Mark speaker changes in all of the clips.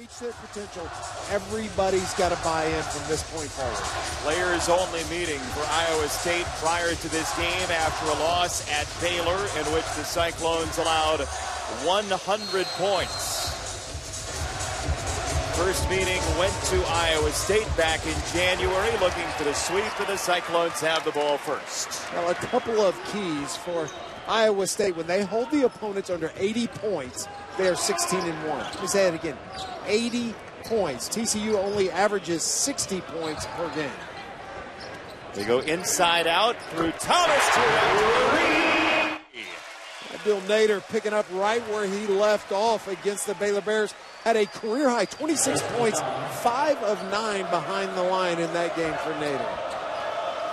Speaker 1: reach their potential, everybody's got to buy in from this point forward.
Speaker 2: Players only meeting for Iowa State prior to this game after a loss at Baylor in which the Cyclones allowed 100 points. First meeting went to Iowa State back in January, looking for the sweep, and the Cyclones have the ball first.
Speaker 1: Well, a couple of keys for Iowa State. When they hold the opponents under 80 points, they are 16-1. Let me say it again. 80 points. TCU only averages 60 points per game.
Speaker 2: They go inside out through Thomas to
Speaker 1: Bill Nader picking up right where he left off against the Baylor Bears. Had a career-high 26 points, 5 of 9 behind the line in that game for Nader.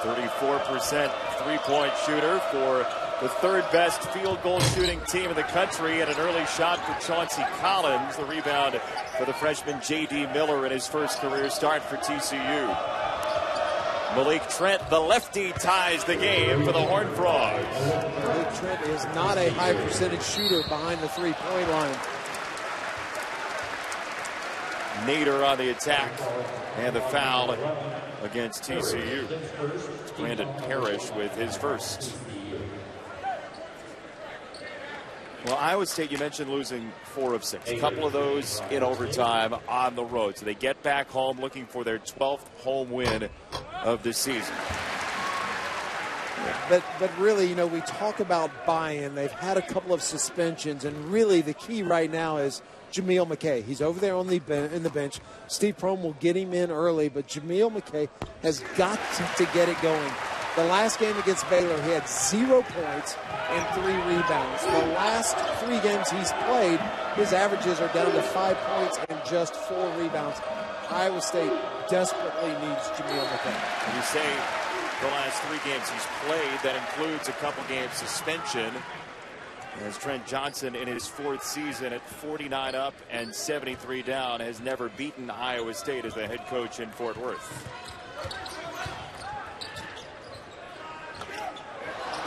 Speaker 2: 34% three-point shooter for the third-best field goal shooting team in the country, and an early shot for Chauncey Collins. The rebound for the freshman J.D. Miller in his first career start for TCU. Malik Trent, the lefty, ties the game for the Horned Frogs.
Speaker 1: Malik Trent is not a high-percentage shooter behind the three-point line.
Speaker 2: Nader on the attack, and the foul against TCU. It's Brandon Parrish with his first. Well, Iowa State, you mentioned losing 4 of 6. A couple of those in overtime on the road. So they get back home looking for their 12th home win of the season.
Speaker 1: But really, you know, we talk about buy-in. They've had a couple of suspensions, and really the key right now is Jameel McKay. He's over there on in the bench. Steve Prohm will get him in early, but Jameel McKay has got to get it going. The last game against Baylor, he had 0 points and 3 rebounds. The last 3 games he's played, his averages are down to 5 points and just 4 rebounds. Iowa State desperately needs Jameel McKay.
Speaker 2: When you say the last 3 games he's played, that includes a couple games suspension. As Trent Johnson in his 4th season at 49 up and 73 down has never beaten Iowa State as the head coach in Fort Worth.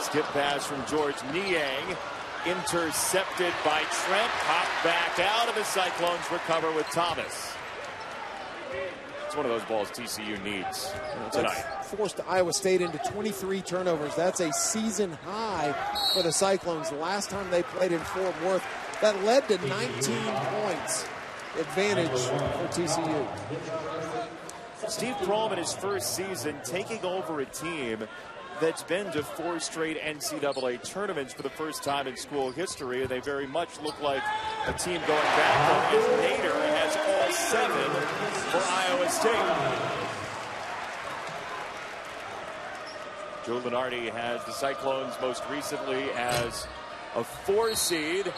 Speaker 2: Skip pass from George Niang, intercepted by Trent, popped back out, and the Cyclones recover with Thomas. It's one of those balls TCU needs tonight.
Speaker 1: That's forced Iowa State into 23 turnovers. That's a season high for the Cyclones. The last time they played in Fort Worth, that led to 19 points advantage for TCU.
Speaker 2: Steve Prohm in his first season taking over a team that's been to 4 straight NCAA tournaments for the first time in school history, and they very much look like a team going back. As Nader has all 7 for Iowa State. Joe Lunardi has the Cyclones most recently as a 4 seed.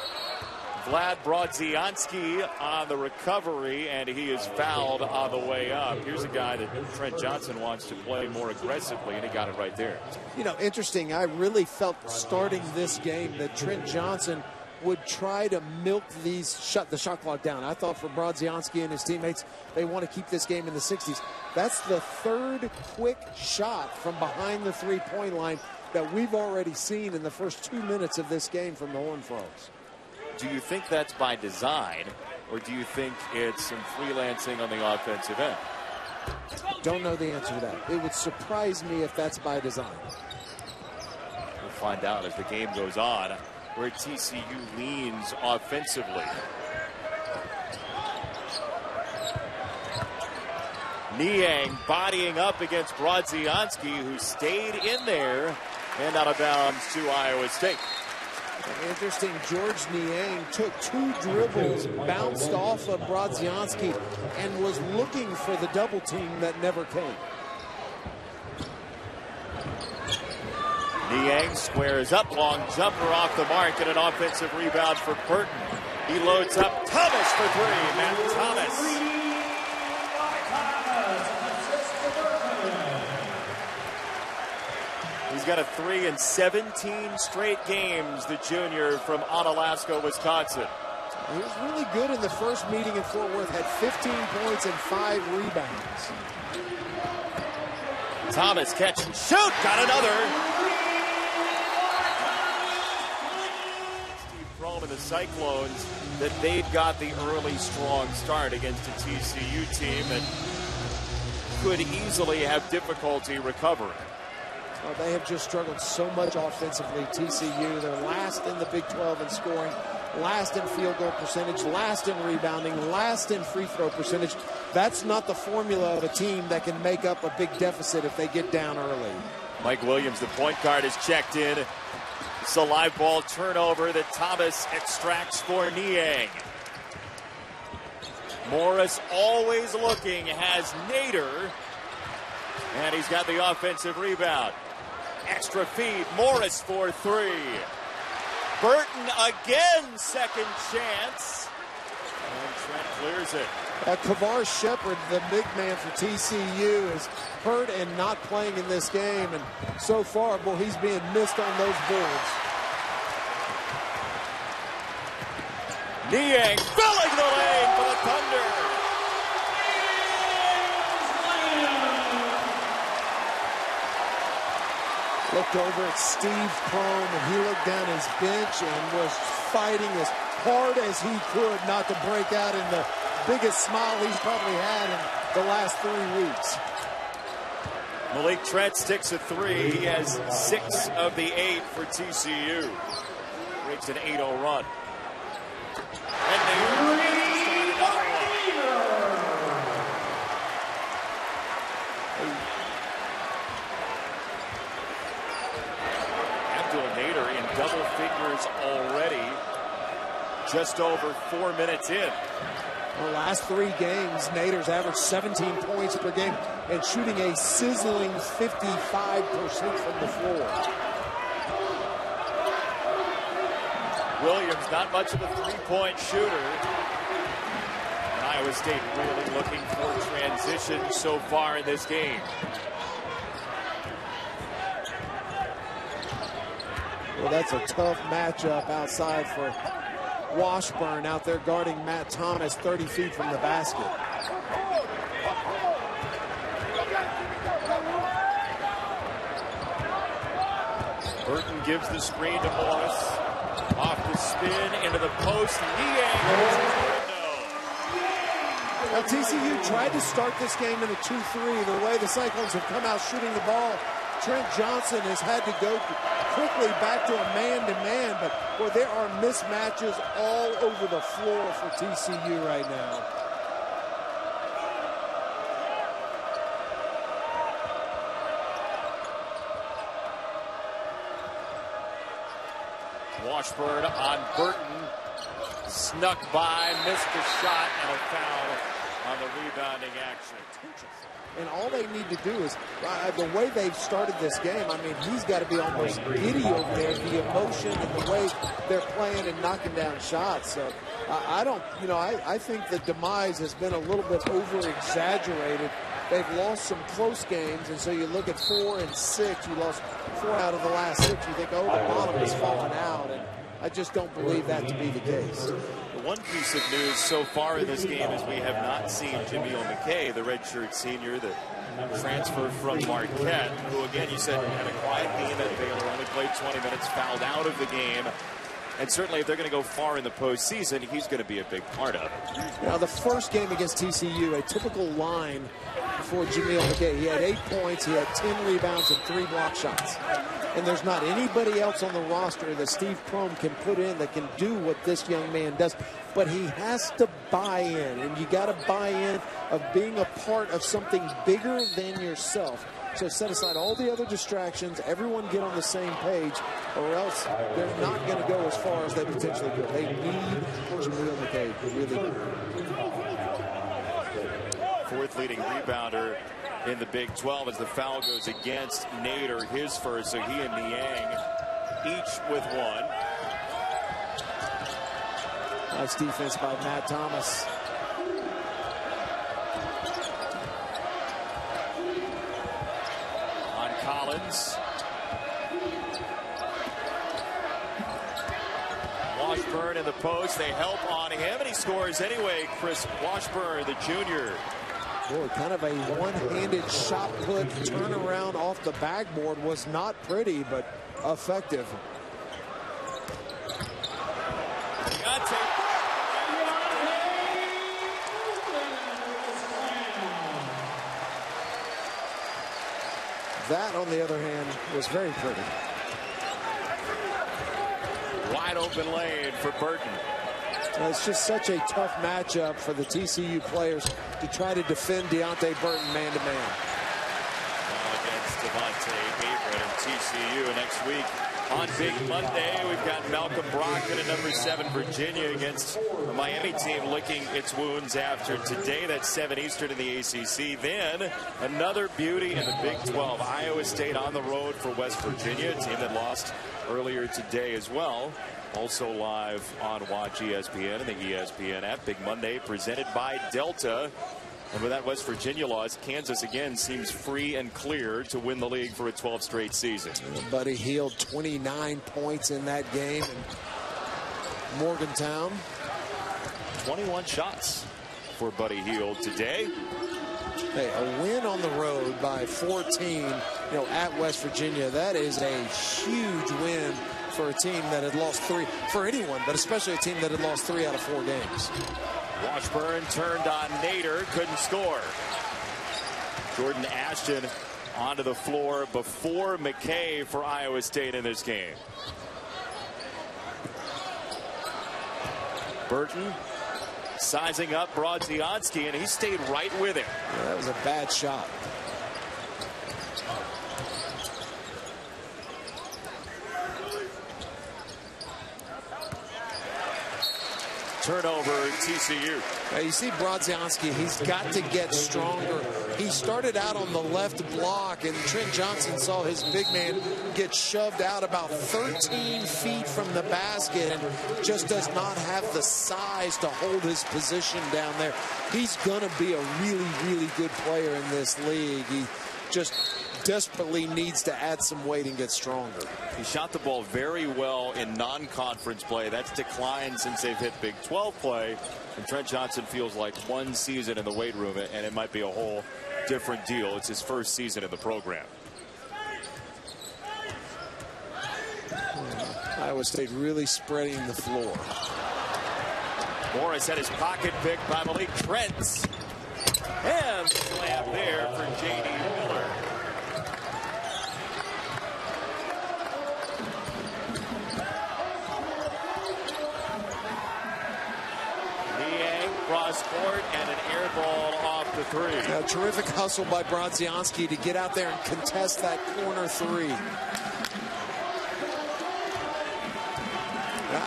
Speaker 2: Vlad Brodzianski on the recovery, and he is fouled on the way up. Here's a guy that Trent Johnson wants to play more aggressively, and he got it right there.
Speaker 1: You know, interesting. I really felt starting this game that Trent Johnson would try to milk shut the shot clock down. I thought for Brodzianski and his teammates, they want to keep this game in the 60s. That's the 3rd quick shot from behind the three-point line that we've already seen in the first 2 minutes of this game from the Horned Frogs.
Speaker 2: Do you think that's by design, or do you think it's some freelancing on the offensive end?
Speaker 1: Don't know the answer to that. It would surprise me if that's by design.
Speaker 2: We'll find out as the game goes on where TCU leans offensively. Niang bodying up against Brodzianski, who stayed in there and out of bounds to Iowa State.
Speaker 1: Interesting, George Niang took 2 dribbles, bounced off of Brodzianski, and was looking for the double team that never came.
Speaker 2: Niang squares up, long jumper off the mark, and an offensive rebound for Burton. He loads up Thomas for 3. Matt Thomas. He's got a 3 in 17 straight games, the junior from Onalaska, Wisconsin.
Speaker 1: He was really good in the first meeting in Fort Worth, had 15 points and 5 rebounds.
Speaker 2: Thomas catch and shoot, got another. Steve Prohm and the Cyclones that they've got the early strong start against a TCU team that could easily have difficulty recovering.
Speaker 1: Well, they have just struggled so much offensively, TCU. They're last in the Big 12 in scoring, last in field goal percentage, last in rebounding, last in free throw percentage. That's not the formula of a team that can make up a big deficit if they get down early.
Speaker 2: Mike Williams, the point guard, is checked in. It's a live ball turnover that Thomas extracts for Niang. Morris always looking, has Nader, and he's got the offensive rebound. Extra feed, Morris for three. Burton again, second chance. And Trent clears it.
Speaker 1: Kavar Shepard, the big man for TCU, is hurt and not playing in this game. And so far, boy, he's being missed on those boards.
Speaker 2: Niang filling the lane for the Thunder.
Speaker 1: Looked over at Steve Prohm, and he looked down his bench and was fighting as hard as he could not to break out in the biggest smile he's probably had in the last 3 weeks.
Speaker 2: Malik Trent sticks a three. He has 6 of the 8 for TCU. Breaks an 8-0 run. And they Nader in double figures already, just over 4 minutes in.
Speaker 1: The last 3 games, Nader's averaged 17 points per game and shooting a sizzling 55% from the floor.
Speaker 2: Williams, not much of a three-point shooter. And Iowa State really looking for transition so far in this game.
Speaker 1: Well, that's a tough matchup outside for Washburn out there guarding Matt Thomas 30 feet from the basket.
Speaker 2: Burton gives the screen to Morris. Off the spin, into the post.
Speaker 1: Now, TCU tried to start this game in a 2-3. The way the Cyclones have come out shooting the ball, Trent Johnson has had to go quickly back to a man-to-man, but boy, there are mismatches all over the floor for TCU right now.
Speaker 2: Washburn on Burton. Snuck by, missed the shot, and a foul on the rebounding action.
Speaker 1: And all they need to do is, the way they've started this game, I mean, he's got to be almost giddy over there, the emotion and the way they're playing and knocking down shots. So I think the demise has been a little bit over-exaggerated. They've lost some close games, and so you look at 4 and 6, you lost 4 out of the last 6, you think, oh, the bottom is falling out, and I just don't believe that to be the case.
Speaker 2: One piece of news so far in this game is we have not seen Jameel McKay, the redshirt senior that transferred from Marquette, who, again, you said had a quiet game at Baylor, only played 20 minutes, fouled out of the game. And certainly if they're going to go far in the postseason, he's going to be a big part of it.
Speaker 1: Now, the first game against TCU, a typical line for Jameel McKay. He had 8 points, he had 10 rebounds, and 3 block shots. And there's not anybody else on the roster that Steve Prohm can put in that can do what this young man does. But he has to buy in, and you got to buy in of being a part of something bigger than yourself. So set aside all the other distractions, everyone get on the same page, or else they're not going to go as far as they potentially could. They need Jameel McKay to really do.
Speaker 2: 4th leading rebounder in the Big 12 as the foul goes against Nader, his first, so he and Niang each with 1.
Speaker 1: Nice defense by Matt Thomas.
Speaker 2: On Collins. Washburn in the post. They help on him, and he scores anyway. Chris Washburn, the junior.
Speaker 1: Boy, kind of a one-handed shot put turnaround off the backboard was not pretty, but effective. That, on the other hand, was very pretty.
Speaker 2: Wide open lane for Burton.
Speaker 1: It's just such a tough matchup for the TCU players to try to defend Deontay Burton man-to-man.
Speaker 2: Against Devontae Gabriel and TCU next week. On Big Monday, we've got Malcolm Brockton at number 7 Virginia against the Miami team licking its wounds after today. That's 7 Eastern in the ACC. Then another beauty in the Big 12. Iowa State on the road for West Virginia, a team that lost earlier today as well. Also live on Watch ESPN and the ESPN app. Big Monday presented by Delta. And with that West Virginia loss, Kansas again seems free and clear to win the league for a 12th straight season.
Speaker 1: Buddy Hield 29 points in that game in Morgantown.
Speaker 2: 21 shots for Buddy Hield today.
Speaker 1: Hey, a win on the road by 14, at West Virginia. That is a huge win for a team that had lost 3, for anyone, but especially a team that had lost 3 out of 4 games.
Speaker 2: Washburn turned on Nader, couldn't score. Jordan Ashton onto the floor before McKay for Iowa State in this game. Burton sizing up Brodzianski, and he stayed right with him.
Speaker 1: Yeah, that was a bad shot.
Speaker 2: Turnover, TCU.
Speaker 1: You see Brodzianski, he's got to get stronger. He started out on the left block, and Trent Johnson saw his big man get shoved out about 13 feet from the basket and just does not have the size to hold his position down there. He's going to be a really, really good player in this league. He just desperately needs to add some weight and get stronger.
Speaker 2: He shot the ball very well in non-conference play. That's declined since they've hit Big 12 play. And Trent Johnson feels like one season in the weight room, and it might be a whole different deal. It's his first season in the program.
Speaker 1: Iowa State really spreading the floor.
Speaker 2: Morris had his pocket picked by Malik Trent. And slam there for J.D. Miller. Cross court and an air ball off the 3.
Speaker 1: A terrific hustle by Brodzianski to get out there and contest that corner 3.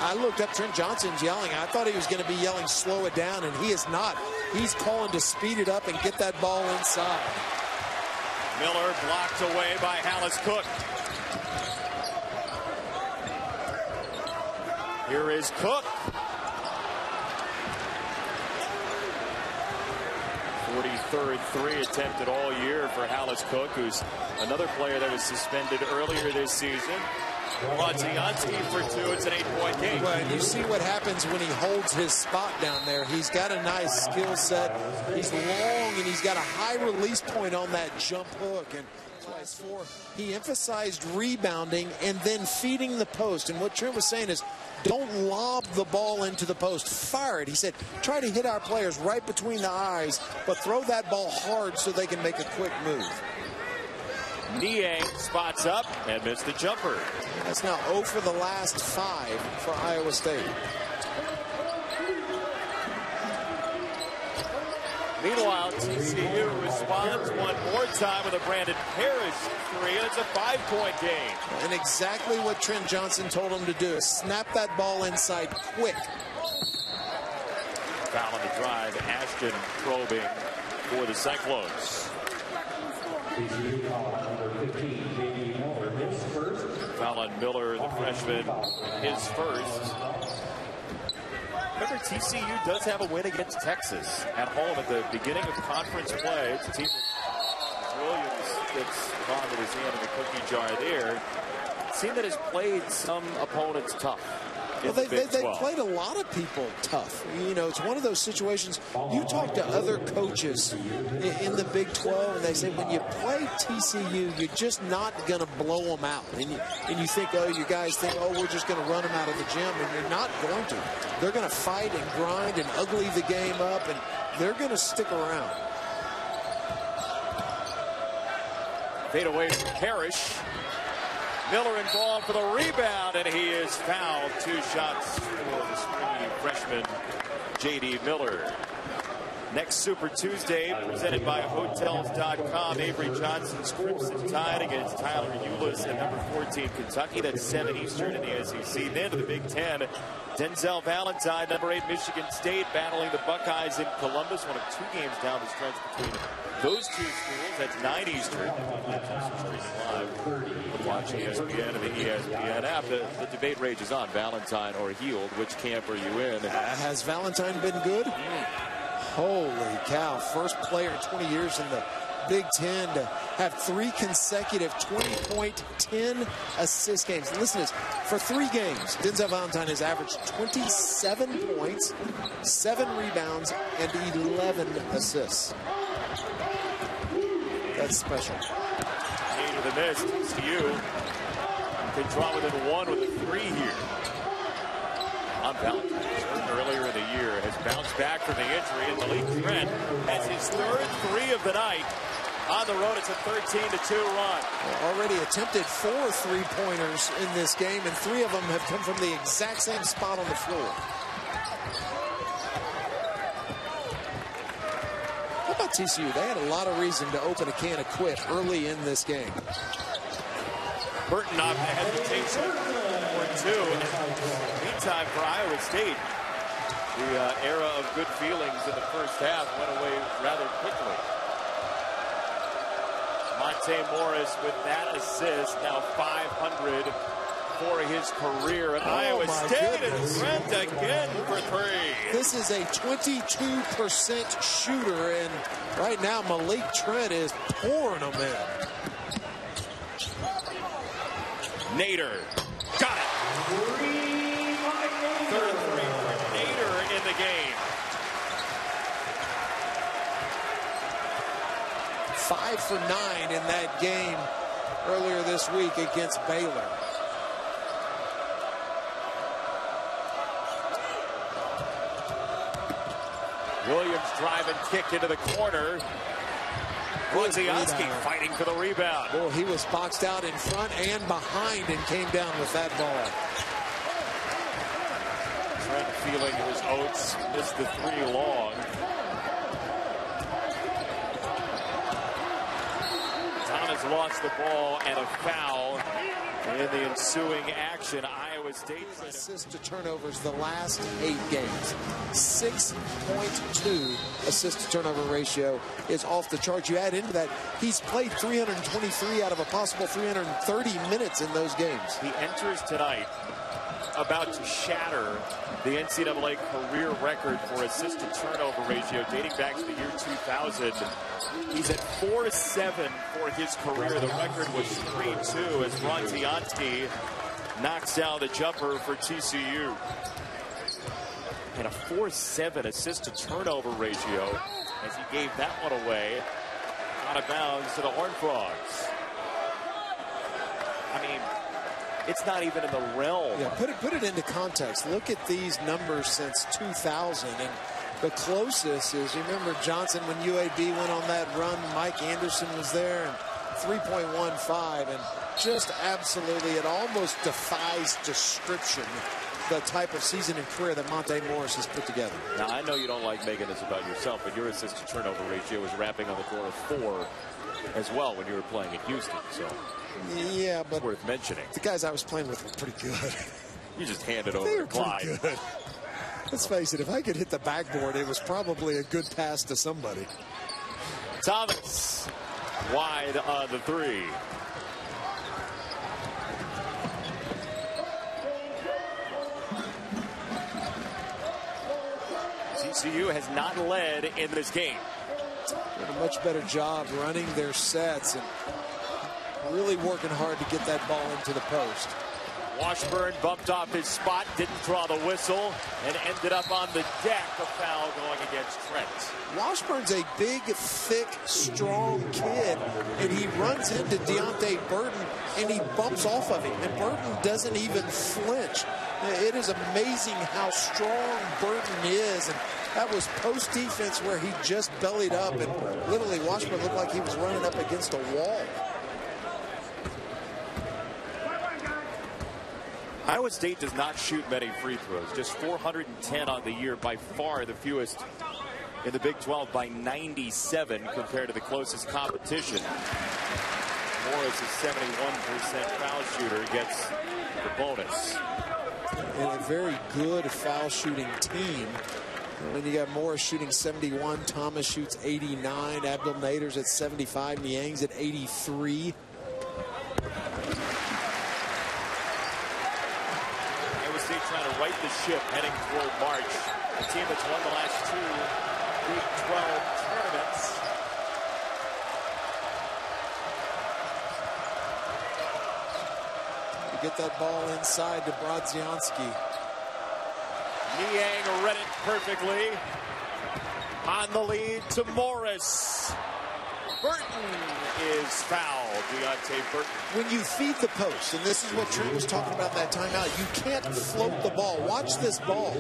Speaker 1: I looked up, Trent Johnson's yelling. I thought he was going to be yelling, slow it down, and he is not. He's calling to speed it up and get that ball inside.
Speaker 2: Miller blocked away by Hallis Cook. Here is Cook. 43rd 3 attempted all year for Hallis Cook, who's another player that was suspended earlier this season. Brodzianski for 2. It's an 8-point game.
Speaker 1: Well, and you see what happens when he holds his spot down there. He's got a nice skill set. He's long, and he's got a high release point on that jump hook. And twice 4, he emphasized rebounding and then feeding the post. And what Trent was saying is, don't lob the ball into the post. Fire it. He said, try to hit our players right between the eyes, but throw that ball hard so they can make a quick move.
Speaker 2: Niang spots up and missed the jumper.
Speaker 1: That's now 0 for the last 5 for Iowa State.
Speaker 2: Meanwhile, TCU responds one more time with a Brandon Parrish 3. It's a 5-point game.
Speaker 1: And exactly what Trent Johnson told him to do. Snap that ball inside quick.
Speaker 2: Foul on the drive. Ashton probing for the Cyclones. Foul on Miller, the freshman, his first. Remember, TCU does have a win against Texas at home at the beginning of conference play. It's a team that Williams gets on with his hand in the cookie jar there. A team that has played some opponents tough.
Speaker 1: Well, they played a lot of people tough. You know, it's one of those situations. You talk to other coaches in the Big 12, and they say when you play TCU, you're just not going to blow them out. And you think, oh, you guys think, oh, we're just going to run them out of the gym, and you're not going to. They're going to fight and grind and ugly the game up, and they're going to stick around.
Speaker 2: Fade away from Parrish. Miller involved for the rebound, and he is fouled. 2 shots for the springy freshman, J.D. Miller. Next Super Tuesday, presented by Hotels.com. Avery Johnson's Crimson Tide against Tyler Eulis at number 14 Kentucky. That's 7 Eastern in the SEC. Then to the Big Ten, Denzel Valentine, number 8 Michigan State, battling the Buckeyes in Columbus. One of 2 games down the stretch between those 2 schools. That's 9 Eastern. Streaming live. Watch ESPN and the ESPN app. The debate rages on. Valentine or Heald. Which camp are you in?
Speaker 1: Has Valentine been good? Holy cow. First player in 20 years in the Big Ten to have 3 consecutive 20-point, 10 assist games. Listen to this. For 3 games, Denzel Valentine has averaged 27 points, 7 rebounds, and 11 assists. That's special.
Speaker 2: Eight of the miss. TCU can draw within 1 with a 3 here. On Valentine, earlier in the year, has bounced back from the injury, and Malik Trent has his 3rd 3 of the night. On the road, it's a 13-2 run.
Speaker 1: Already attempted 4 3-pointers in this game, and 3 of them have come from the exact same spot on the floor. How about TCU? They had a lot of reason to open a can of quit early in this game.
Speaker 2: Burton off the hesitation for 2. Meantime, for Iowa State, the era of good feelings in the first half went away rather quickly. Monte Morris with that assist, now 500 for his career at Iowa State. And Trent again for 3.
Speaker 1: This is a 22% shooter, and right now Malik Trent is pouring them in.
Speaker 2: Nader got it. 3rd 3 for Nader in the game.
Speaker 1: 5 for 9 in that game earlier this week against Baylor.
Speaker 2: Williams drive and kick into the corner. Wojciechowski fighting for the rebound.
Speaker 1: Well, he was boxed out in front and behind and came down with that ball.
Speaker 2: Trent feeling his oats, missed the 3 long. Thomas lost the ball and a foul in the ensuing action. Iowa State
Speaker 1: assist to turnovers the last 8 games. 6.2 assist to turnover ratio is off the charts. You add into that, he's played 323 out of a possible 330 minutes in those games.
Speaker 2: He enters tonight about to shatter the NCAA career record for assist to turnover ratio dating back to the year 2000. He's at 4.7 for his career. The record was 3.2 as Wojciechowski knocks down the jumper for TCU. And a 4.7 assist to turnover ratio as he gave that one away out of bounds to the Horned Frogs. I mean, it's not even in the realm.
Speaker 1: Yeah, put it into context. Look at these numbers since 2000, and the closest is, you remember Johnson when UAB went on that run, Mike Anderson was there, and 3.15, and just absolutely, it almost defies description, the type of season and career that Monte Morris has put together.
Speaker 2: Now, I know you don't like making this about yourself, but your assist to turnover ratio was wrapping on the door of 4 as well when you were playing in Houston, so
Speaker 1: yeah, but
Speaker 2: it's worth mentioning.
Speaker 1: The guys I was playing with were pretty good.
Speaker 2: You just handed over to Clyde.
Speaker 1: Pretty good. Let's face it, if I could hit the backboard, it was probably a good pass to somebody.
Speaker 2: Thomas wide on the 3. TCU has not led in this game.
Speaker 1: Did a much better job running their sets and really working hard to get that ball into the post.
Speaker 2: Washburn bumped off his spot, didn't draw the whistle, and ended up on the deck. A foul going against Trent.
Speaker 1: Washburn's a big, thick, strong kid, and he runs into Deontay Burton, and he bumps off of him, and Burton doesn't even flinch. It is amazing how strong Burton is, and that was post defense where he just bellied up, and literally Washburn looked like he was running up against a wall.
Speaker 2: Iowa State does not shoot many free throws, just 410 on the year, by far the fewest in the Big 12 by 97 compared to the closest competition. Morris, a 71% foul shooter, gets the bonus.
Speaker 1: And a very good foul shooting team. When you got Morris shooting 71, Thomas shoots 89, Abdul Nader's at 75, Niang's at 83.
Speaker 2: Iowa State trying to right the ship heading toward March. A team that's won the last 2 Big 12 tournaments.
Speaker 1: You get that ball inside to Brodzianski.
Speaker 2: Niang read it perfectly. On the lead to Morris. Burton is fouled. Deontay Burton.
Speaker 1: When you feed the post, and this is what Trent was talking about in that timeout, you can't float the ball. Watch this ball.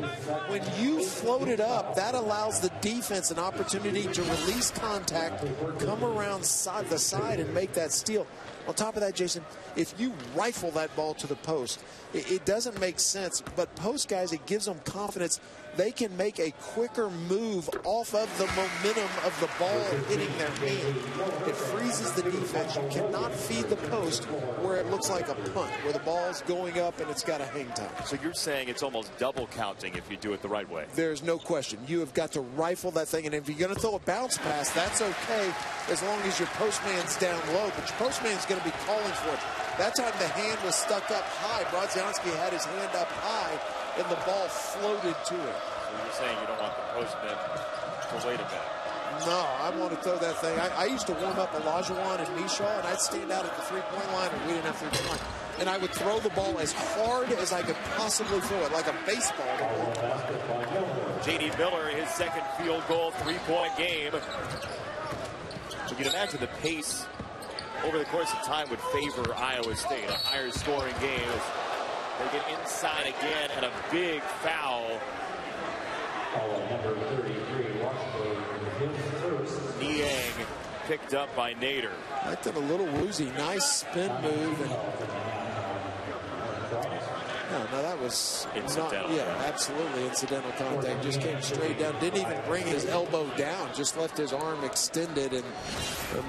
Speaker 1: When you float it up, that allows the defense an opportunity to release contact, come around the side and make that steal. On top of that, Jason, if you rifle that ball to the post, it doesn't make sense. But post guys, it gives them confidence. They can make a quicker move off of the momentum of the ball hitting their hand. It freezes the defense. You cannot feed the post where it looks like a punt, where the ball's going up and it's got a hang time.
Speaker 2: So you're saying it's almost double counting if you do it the right way?
Speaker 1: There's no question. You have got to rifle that thing, and if you're going to throw a bounce pass, that's okay as long as your postman's down low, but your postman's going to be calling for it. That time the hand was stuck up high. Brodzianski had his hand up high, and the ball floated to him.
Speaker 2: So you're saying you don't want the postman to wait a minute?
Speaker 1: No, I want to throw that thing. I used to warm up Olajuwon and Mishaw, and I'd stand out at the three-point line, and we didn't have three-point line. And I would throw the ball as hard as I could possibly throw it, like a baseball.
Speaker 2: J.D. Miller, his second field goal, three-point game. You can imagine the pace over the course of time would favor Iowa State. A higher scoring game as they get inside again, and a big foul.
Speaker 3: Number 33,
Speaker 2: Niang picked up by Nader.
Speaker 1: Acted a little woozy. Nice spin move. And no, that was
Speaker 2: incidental.
Speaker 1: Yeah, absolutely incidental contact. Just came straight down. Didn't even bring his elbow down. Just left his arm extended and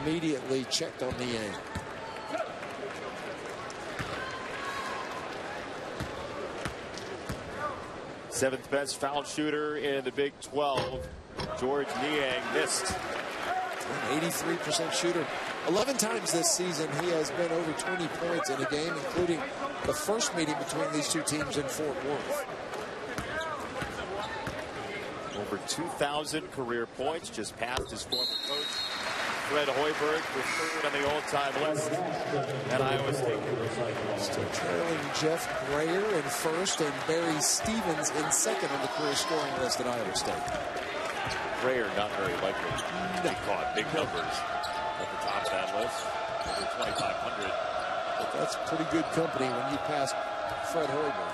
Speaker 1: immediately checked on Niang.
Speaker 2: Seventh best foul shooter in the Big 12. George Niang missed.
Speaker 1: An 83% shooter. 11 times this season he has been over 20 points in a game, including the first meeting between these two teams in Fort Worth.
Speaker 2: Over 2,000 career points, just passed his former coach Fred Hoiberg for third on the all-time list at Iowa State.
Speaker 1: Still trailing Jeff Grayer in first and Barry Stevens in second on the career scoring list at Iowa State.
Speaker 2: Grayer not very likely to be caught big numbers at the top of that list, over 2,500.
Speaker 1: But that's pretty good company when you pass Fred Hoiberg.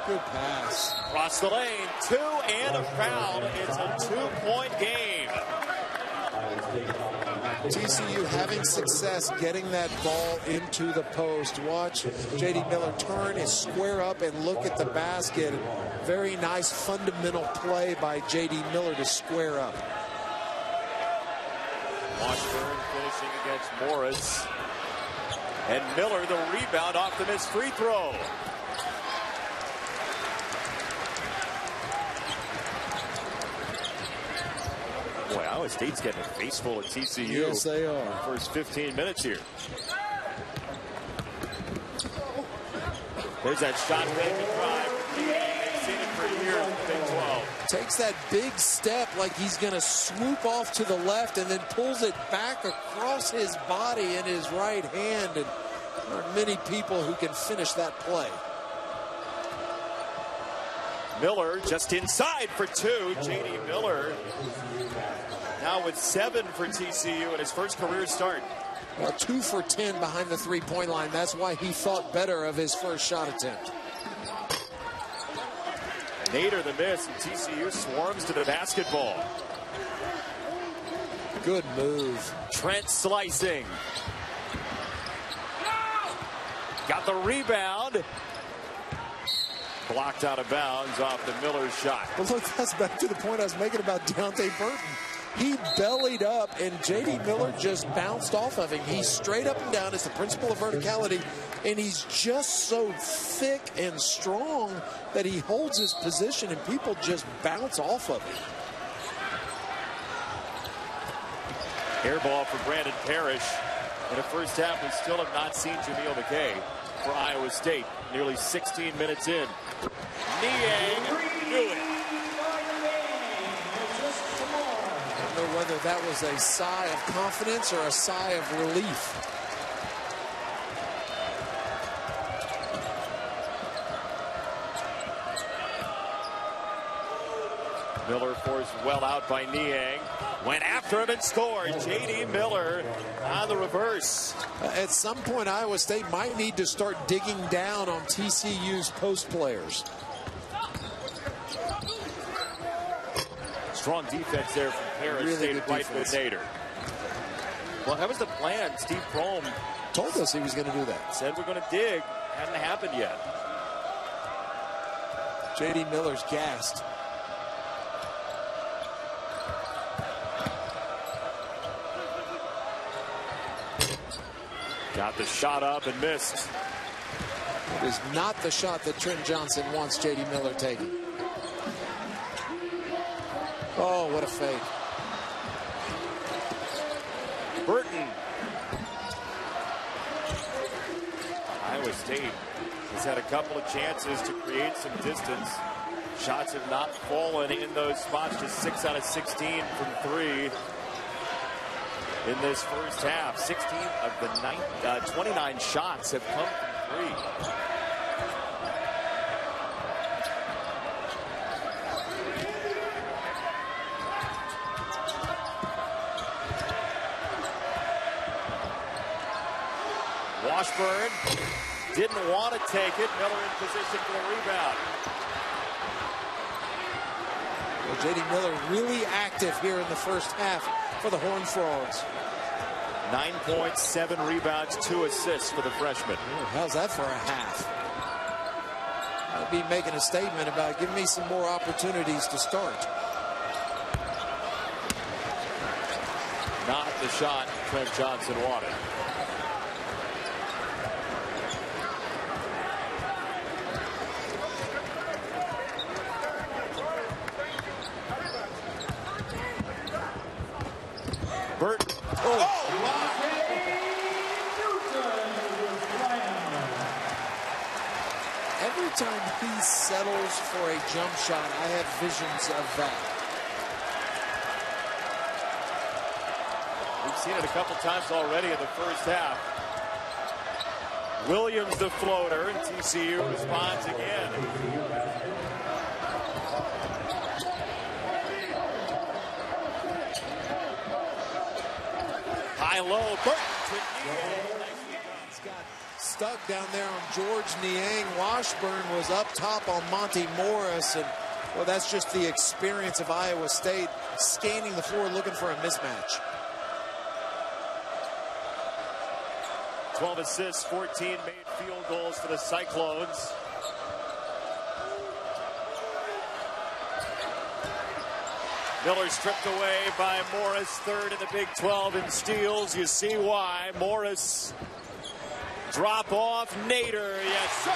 Speaker 1: Good pass.
Speaker 2: Across the lane, 2 and a foul. It's a 2-point game.
Speaker 1: TCU having success getting that ball into the post. Watch J.D. Miller turn and square up and look at the basket. Very nice fundamental play by J.D. Miller to square up.
Speaker 2: Washburn finishing against Morris. And Miller the rebound off the missed free throw. Boy, Iowa State's getting a face full at TCU.
Speaker 1: Yes, they are.
Speaker 2: First 15 minutes here. There's that shot fake and drive. They've seen it for years in the Big 12.
Speaker 1: Takes that big step like he's going to swoop off to the left and then pulls it back across his body in his right hand. And there are many people who can finish that play.
Speaker 2: Miller just inside for 2. J.D. Miller now with 7 for TCU in his first career start.
Speaker 1: Well, 2 for 10 behind the three-point line. That's why he thought better of his first shot attempt.
Speaker 2: Nader the miss, and TCU swarms to the basketball.
Speaker 1: Good move.
Speaker 2: Trent slicing. Got the rebound. Blocked out of bounds off the Miller shot.
Speaker 1: But look, that's back to the point I was making about Deontay Burton. He bellied up, and J.D. Miller just bounced off of him. He's straight up and down. It's the principle of verticality, and he's just so thick and strong that he holds his position, and people just bounce off of him.
Speaker 2: Air ball for Brandon Parrish. In the first half, we still have not seen Jameel McKay for Iowa State. Nearly 16 minutes in. Niang knew it.
Speaker 1: I don't know whether that was a sigh of confidence or a sigh of relief.
Speaker 2: Miller forced well out by Niang. Went after him and scored. J.D. Miller on the reverse.
Speaker 1: At some point, Iowa State might need to start digging down on TCU's post players.
Speaker 2: Strong defense there from Parrish.
Speaker 1: Really
Speaker 2: Stayed
Speaker 1: good
Speaker 2: right
Speaker 1: defense.
Speaker 2: with Nader. Well, that was the plan. Steve Prohm
Speaker 1: Told us he was going to do that.
Speaker 2: said we're going to dig. Hadn't happened yet.
Speaker 1: J.D. Miller's gassed.
Speaker 2: Got the shot up and missed.
Speaker 1: It is not the shot that Trent Johnson wants J.D. Miller taking. Oh, what a fake.
Speaker 2: Burton. Iowa State has had a couple of chances to create some distance. Shots have not fallen in those spots. Just 6 out of 16 from 3 in this first half. 16 of the 29 shots have come from 3. Washburn didn't want to take it. Miller in position for the rebound.
Speaker 1: Well, J.D. Miller really active here in the first half for the Horned Frogs.
Speaker 2: 9.7 rebounds, 2 assists for the freshman.
Speaker 1: How's that for a half? I'd be making a statement about give me some more opportunities to start.
Speaker 2: Not the shot Trent Johnson wanted. Burton.
Speaker 1: Every time he settles for a jump shot, I have visions of that.
Speaker 2: We've seen it a couple times already in the first half. Williams the floater, and TCU responds again. High-low, Burton to Niang.
Speaker 1: He's got stuck down there on George Niang. Washburn was up top on Monty Morris, and well, that's just the experience of Iowa State scanning the floor looking for a mismatch.
Speaker 2: 12 assists, 14 made field goals for the Cyclones. Miller stripped away by Morris, third in the Big 12 in steals. You see why. Morris drop off. Nader, yes sir.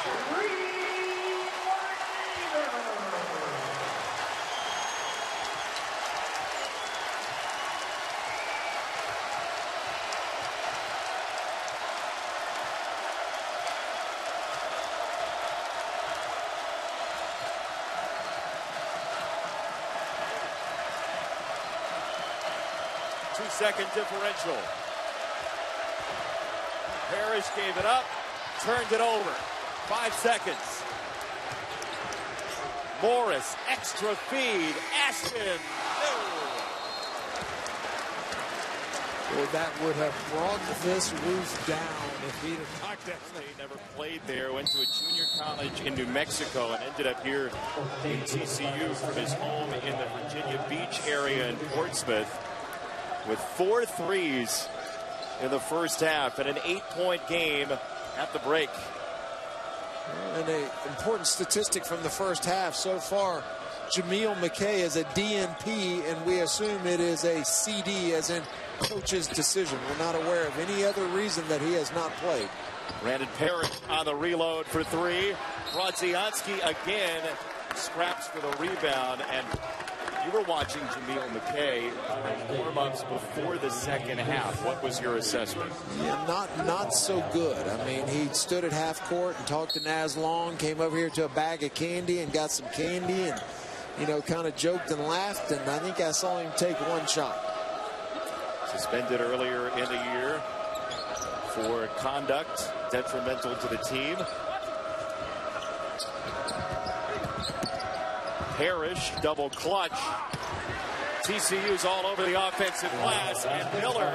Speaker 2: 2-second differential. Parrish gave it up, turned it over. 5 seconds. Morris, extra feed. Ashton.
Speaker 1: Well, that would have brought this roof down if he'd have knocked that.
Speaker 2: He never played there, went to a junior college in New Mexico and ended up here in TCU from his home in the Virginia Beach area in Portsmouth with 4 threes in the first half and an 8-point game at the break.
Speaker 1: And an important statistic from the first half so far, Jameel McKay is a DNP, and we assume it is a CD, as in coach's decision. We're not aware of any other reason that he has not played.
Speaker 2: Brandon Parrish on the reload for three. Brodzianski again scraps for the rebound, and you were watching Jameel McKay warm-ups before the second half. What was your assessment?
Speaker 1: Yeah, not so good. I mean, he stood at half court and talked to Naz Long, came over here to a bag of candy and got some candy and, you know, kind of joked and laughed, and I think I saw him take one shot.
Speaker 2: Suspended earlier in the year for conduct detrimental to the team. Parrish, double clutch. TCU's all over the offensive glass, and Miller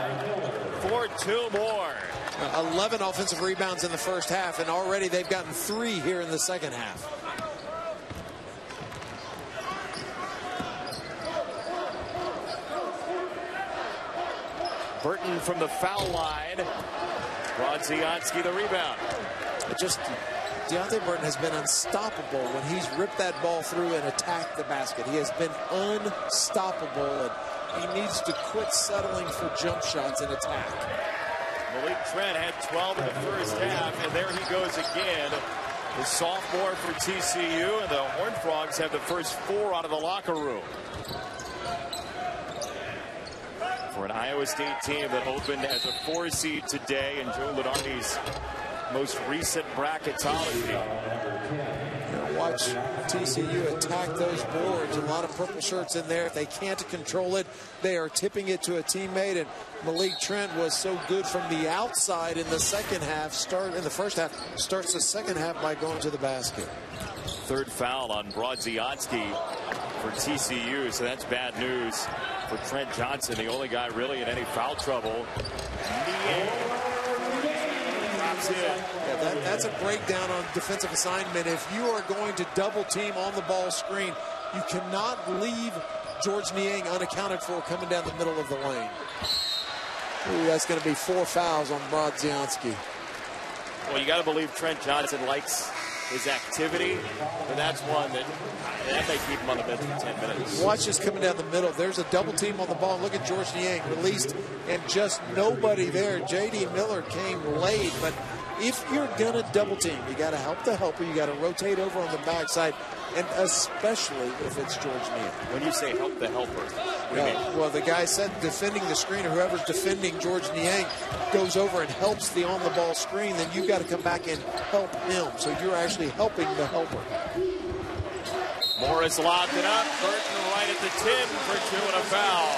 Speaker 2: for two more.
Speaker 1: 11 offensive rebounds in the first half, and already they've gotten 3 here in the second half.
Speaker 2: Burton from the foul line. Brodzianski the rebound.
Speaker 1: Deontay Burton has been unstoppable when he's ripped that ball through and attacked the basket. He has been unstoppable, and he needs to quit settling for jump shots and attack.
Speaker 2: Malik Trent had 12 in the first half, and there he goes again. The sophomore for TCU, and the Horned Frogs have the first 4 out of the locker room. For an Iowa State team that opened as a 4 seed today in Joe Lunardi's most recent bracketology.
Speaker 1: Watch TCU attack those boards. A lot of purple shirts in there. If they can't control it, they are tipping it to a teammate. And Malik Trent was so good from the outside in the second half. In the first half, starts the second half by going to the basket.
Speaker 2: Third foul on Brodzianski for TCU, so that's bad news for Trent Johnson, the only guy really in any foul trouble.
Speaker 1: Yeah, that's a breakdown on defensive assignment. If you are going to double team on the ball screen, you cannot leave George Niang unaccounted for coming down the middle of the lane. Ooh, that's going to be 4 fouls on Brodzianski.
Speaker 2: Well, you got to believe Trent Johnson likes his activity, but that's one that may keep him on the bench for 10 minutes.
Speaker 1: Watch this coming down the middle. There's a double team on the ball. Look at George Niang released, and just nobody there. J.D. Miller came late, but if you're going to double team, you got to help the helper. You got to rotate over on the backside, and especially if it's George Niang.
Speaker 2: When you say help the helper, what do you mean?
Speaker 1: Well, the guy said defending the screen, or whoever's defending George Niang goes over and helps the on-the-ball screen, then you've got to come back and help him. So you're actually helping the helper.
Speaker 2: Morris lobbed it up. Burton right at the 10 for 2 and a foul.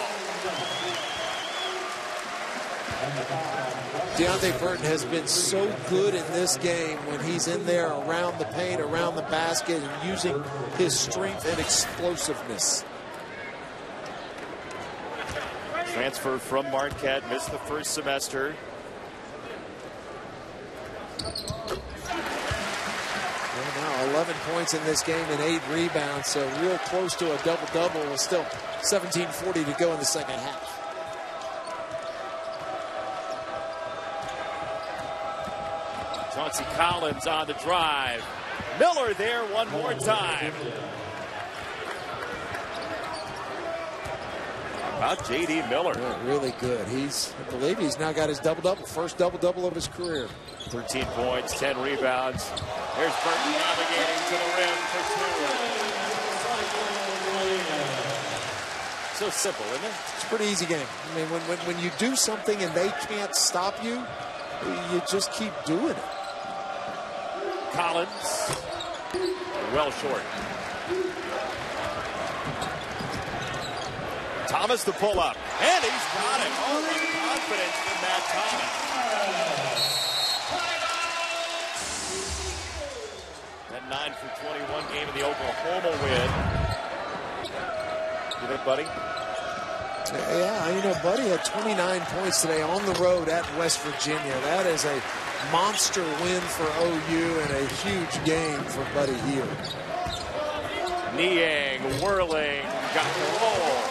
Speaker 1: Deontay Burton has been so good in this game when he's in there around the paint, around the basket, and using his strength and explosiveness.
Speaker 2: Transfer from Marquette, missed the first semester.
Speaker 1: Well, now 11 points in this game and 8 rebounds, so real close to a double-double with still 17:40 to go in the second half.
Speaker 2: Chauncey Collins on the drive. Miller there one more time. How about J.D. Miller?
Speaker 1: Yeah, really good. I believe he's now got his double-double, first double-double of his career.
Speaker 2: 13 points, 10 rebounds. There's Burton navigating to the rim for 2. So simple, isn't it?
Speaker 1: It's a pretty easy game. I mean, when you do something and they can't stop you, you just keep doing it.
Speaker 2: Collins, well short. Thomas the pull up, and he's got it. Oh, what confidence from Matt Thomas. That 9 for 21 game in the Oklahoma win. You think, buddy?
Speaker 1: Yeah, you know, Buddy had 29 points today on the road at West Virginia. That is a monster win for OU and a huge game for Buddy Hield.
Speaker 2: Niang whirling, got the roll.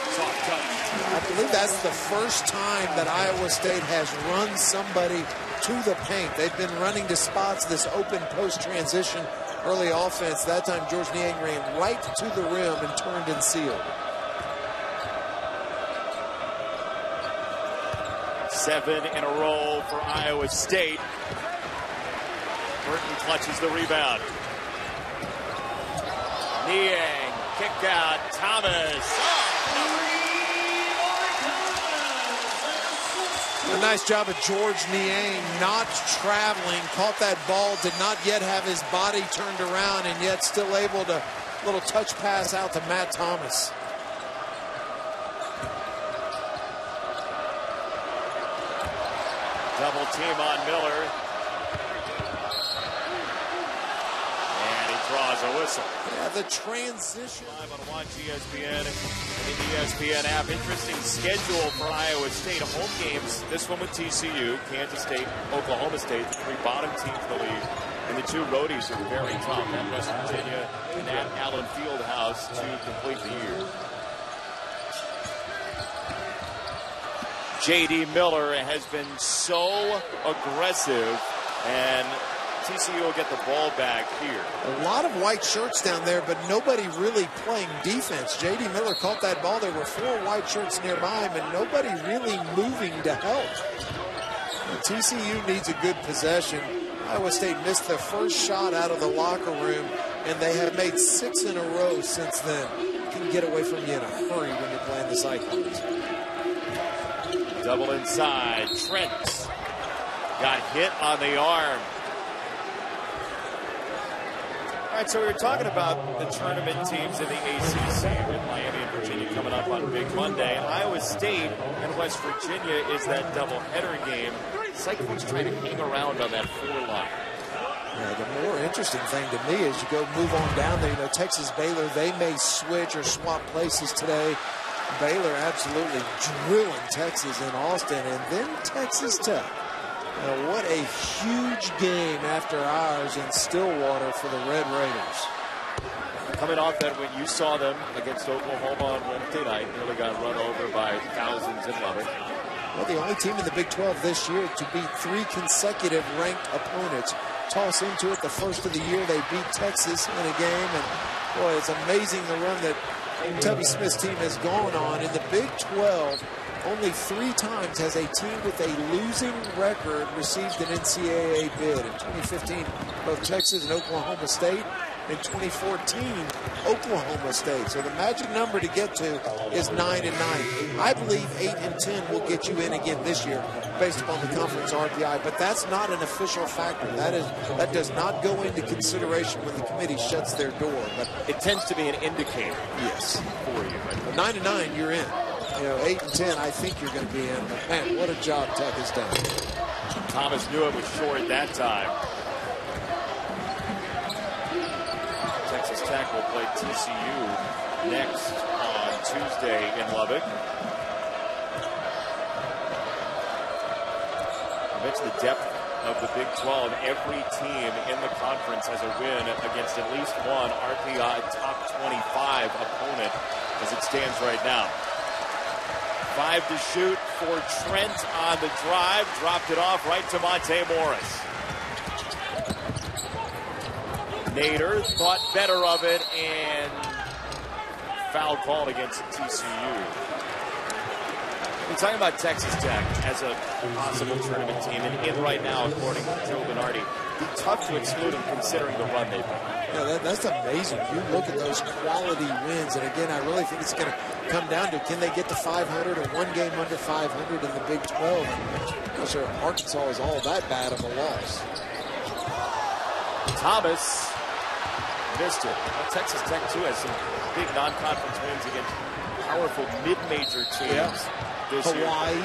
Speaker 2: Soft touch.
Speaker 1: I believe that's the first time that Iowa State has run somebody to the paint. They've been running to spots, this open post transition early offense. That time George Niang ran right to the rim and turned and sealed.
Speaker 2: 7 in a row for Iowa State. Burton clutches the rebound. Niang, kick out, Thomas.
Speaker 1: A nice job of George Niang not traveling, caught that ball, did not yet have his body turned around, and yet still able to little touch pass out to Matt Thomas.
Speaker 2: Double team on Miller. And he draws a whistle.
Speaker 1: Yeah, the transition.
Speaker 2: Live on Watch ESPN and the ESPN app. Interesting schedule for Iowa State. Home games. This one with TCU, Kansas State, Oklahoma State, the 3 bottom teams in the league. And the 2 roadies are very tough. At West Virginia and at Allen Fieldhouse to complete the year. J.D. Miller has been so aggressive, and TCU will get the ball back here.
Speaker 1: A lot of white shirts down there, but nobody really playing defense. J.D. Miller caught that ball. There were 4 white shirts nearby him, and nobody really moving to help. TCU needs a good possession. Iowa State missed their first shot out of the locker room, and they have made 6 in a row since then. Can get away from you in a hurry when you're playing the Cyclones.
Speaker 2: Double inside. Trent got hit on the arm. All right, so we were talking about the tournament teams in the ACC with Miami and Virginia coming up on Big Monday. Iowa State and West Virginia is that doubleheader game. Cyclones trying to hang around on that 4 line.
Speaker 1: Yeah, the more interesting thing to me is you go move on down there. You know, Texas Baylor, they may switch or swap places today. Baylor absolutely drilling Texas in Austin, and then Texas Tech. Now, what a huge game after ours in Stillwater for the Red Raiders.
Speaker 2: Coming off that win, you saw them against Oklahoma on Wednesday night. Nearly got run over by thousands in Lubbock.
Speaker 1: Well, the only team in the Big 12 this year to beat 3 consecutive ranked opponents. Toss into it the first of the year. They beat Texas in a game, and boy, it's amazing the run that Tubby Smith's team has gone on. In the Big 12, only 3 times has a team with a losing record received an NCAA bid. In 2015, both Texas and Oklahoma State. In 2014, Oklahoma State. So the magic number to get to is 9-9. I believe 8-10 will get you in again this year based upon the conference RPI, but that's not an official factor. That does not go into consideration when the committee shuts their door. But
Speaker 2: it tends to be an indicator.
Speaker 1: Yes.
Speaker 2: For you.
Speaker 1: But 9-9, you're in. You know, 8-10, I think you're going to be in. But man, what a job Tech has done.
Speaker 2: Thomas knew it was short that time. Texas Tech will play TCU next on Tuesday in Lubbock. I mentioned the depth of the Big 12. Every team in the conference has a win against at least one RPI top 25 opponent as it stands right now. 5 to shoot for Trent on the drive. Dropped it off right to Monte Morris. Nader thought better of it, and foul called against TCU. We're talking about Texas Tech as a possible tournament team, and in right now, according to Joe Bernardi, be tough to exclude them considering the run they've had.
Speaker 1: Yeah, that's amazing. You look at those quality wins, and again, I really think it's going to come down to can they get to 500 or 1 game under 500 in the Big 12. I'm not sure Arkansas is all that bad of a loss.
Speaker 2: Thomas missed it. Well, Texas Tech, too, has some big non-conference wins against powerful mid-major teams this year. Hawaii,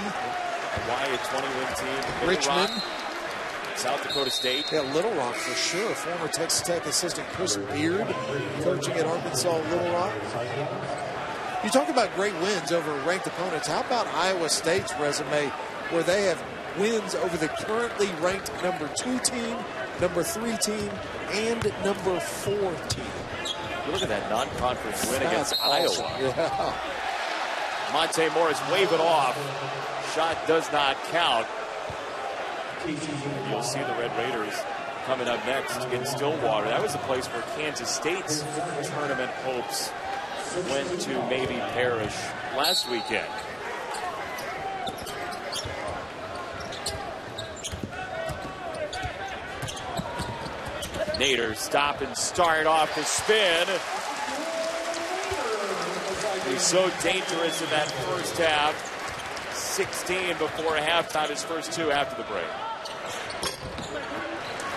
Speaker 2: a 20-win team.
Speaker 1: Richmond.
Speaker 2: Rock, South Dakota State.
Speaker 1: Yeah, Little Rock for sure. Former Texas Tech assistant Chris Beard coaching at Arkansas Little Rock. You talk about great wins over ranked opponents. How about Iowa State's resume where they have wins over the currently ranked number 2 team, number 3 team, and number 4 team?
Speaker 2: You look at that non-conference win against
Speaker 1: awesome.
Speaker 2: Iowa.
Speaker 1: Yeah.
Speaker 2: Monte Morris wave it off. Shot does not count. And you'll see the Red Raiders coming up next in Stillwater. That was the place where Kansas State's tournament hopes went to maybe perish last weekend. Nader stop and start off the spin. He's so dangerous in that first half. 16 before halftime, his first 2 after the break.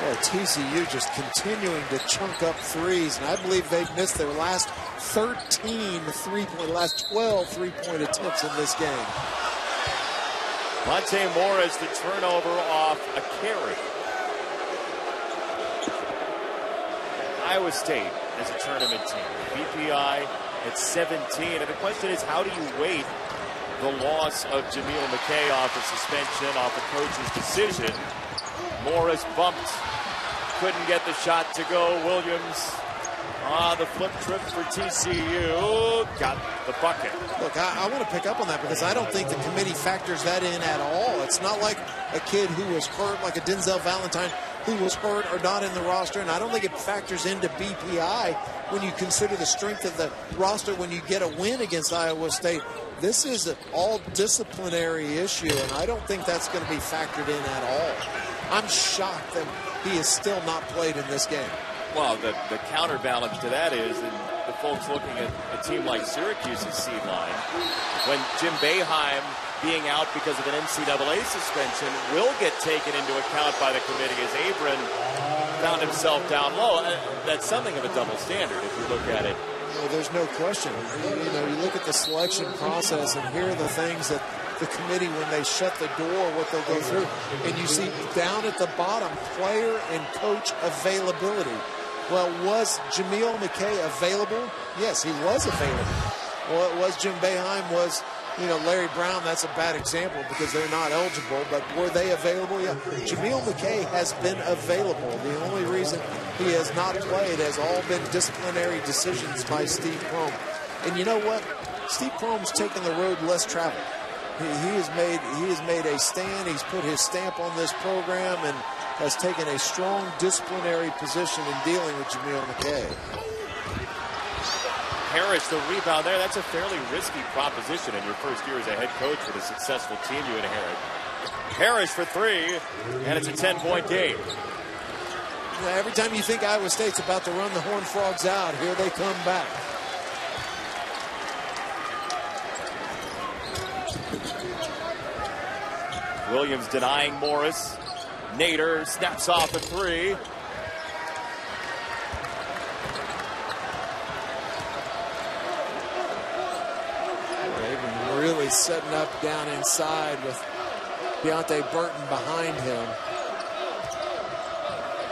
Speaker 1: Well, TCU just continuing to chunk up threes, and I believe they've missed their last 13 last 12 three-point attempts in this game.
Speaker 2: Monte Morris, the turnover off a carry. Iowa State as a tournament team. BPI at 17. And the question is, how do you weight the loss of Jameel McKay off a suspension, off a coach's decision? Morris bumped, couldn't get the shot to go. Williams on the flip trip for TCU, got the bucket.
Speaker 1: Look, I want to pick up on that because I don't think the committee factors that in at all. It's not like a kid who was hurt, like a Denzel Valentine, who was hurt or not in the roster, and I don't think it factors into BPI when you consider the strength of the roster when you get a win against Iowa State. This is an all-disciplinary issue, and I don't think that's going to be factored in at all. I'm shocked that he is still not played in this game.
Speaker 2: Well, the counterbalance to that is, and the folks looking at a team like Syracuse's seed line, when Jim Boeheim being out because of an NCAA suspension will get taken into account by the committee as Abram found himself down low. That's something of a double standard if you look at it.
Speaker 1: Well, there's no question. You look at the selection process, and here are the things that the committee, when they shut the door, what they'll go through. And you see down at the bottom, player and coach availability. Well, was Jameel McKay available? Yes, he was available. Well, it was Jim Boeheim, was Larry Brown. That's a bad example because they're not eligible, but were they available? Yeah. Jameel McKay has been available. The only reason he has not played has all been disciplinary decisions by Steve Prohm. And you know what? Steve Prohm's taken the road less traveled. He has made a stand. He's put his stamp on this program and has taken a strong disciplinary position in dealing with Jameel McKay.
Speaker 2: Parrish, the rebound there. That's a fairly risky proposition in your first year as a head coach with a successful team you inherit. Parrish for 3, and it's a 10-point game.
Speaker 1: Every time you think Iowa State's about to run the Horned Frogs out, here they come back.
Speaker 2: Williams denying Morris. Nader snaps off a 3.
Speaker 1: Really setting up down inside with Deontay Burton behind him.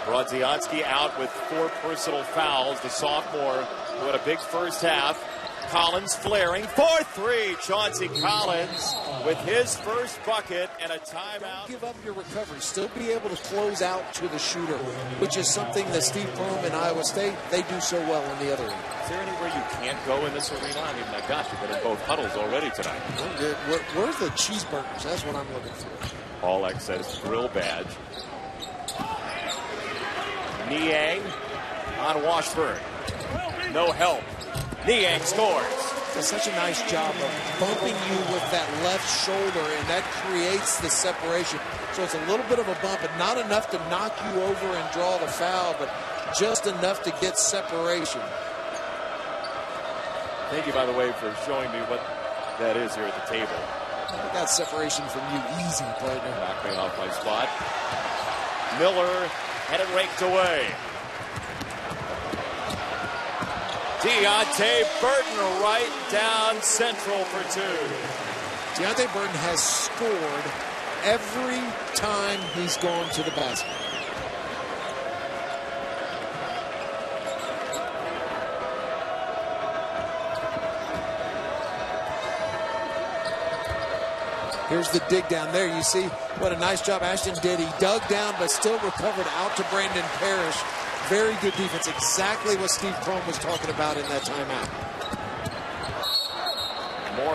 Speaker 2: Brodzianski out with 4 personal fouls. The sophomore who had a big first half. Collins flaring for 3. Chauncey Collins with his first bucket and a timeout.
Speaker 1: Don't give up your recovery. Still be able to close out to the shooter, which is something that Steve Prohm and Iowa State, they do so well in the other end.
Speaker 2: Is there anywhere you can't go in this arena? I mean, my gosh, you've been in both huddles already tonight.
Speaker 1: Where's the cheeseburgers? That's what I'm looking for.
Speaker 2: All access grill badge. Niang on Washburn. No help. Niang scores.
Speaker 1: Does such a nice job of bumping you with that left shoulder, and that creates the separation. So it's a little bit of a bump, but not enough to knock you over and draw the foul, but just enough to get separation.
Speaker 2: Thank you, by the way, for showing me what that is here at the table.
Speaker 1: I got separation from you easy, partner.
Speaker 2: Knocked me off my spot. Miller had it raked away. Deontay Burton right down central for 2.
Speaker 1: Deontay Burton has scored every time he's gone to the basket. Here's the dig down there. You see what a nice job Ashton did. He dug down but still recovered out to Brandon Parrish. Very good defense. Exactly what Steve Prohm was talking about in that timeout.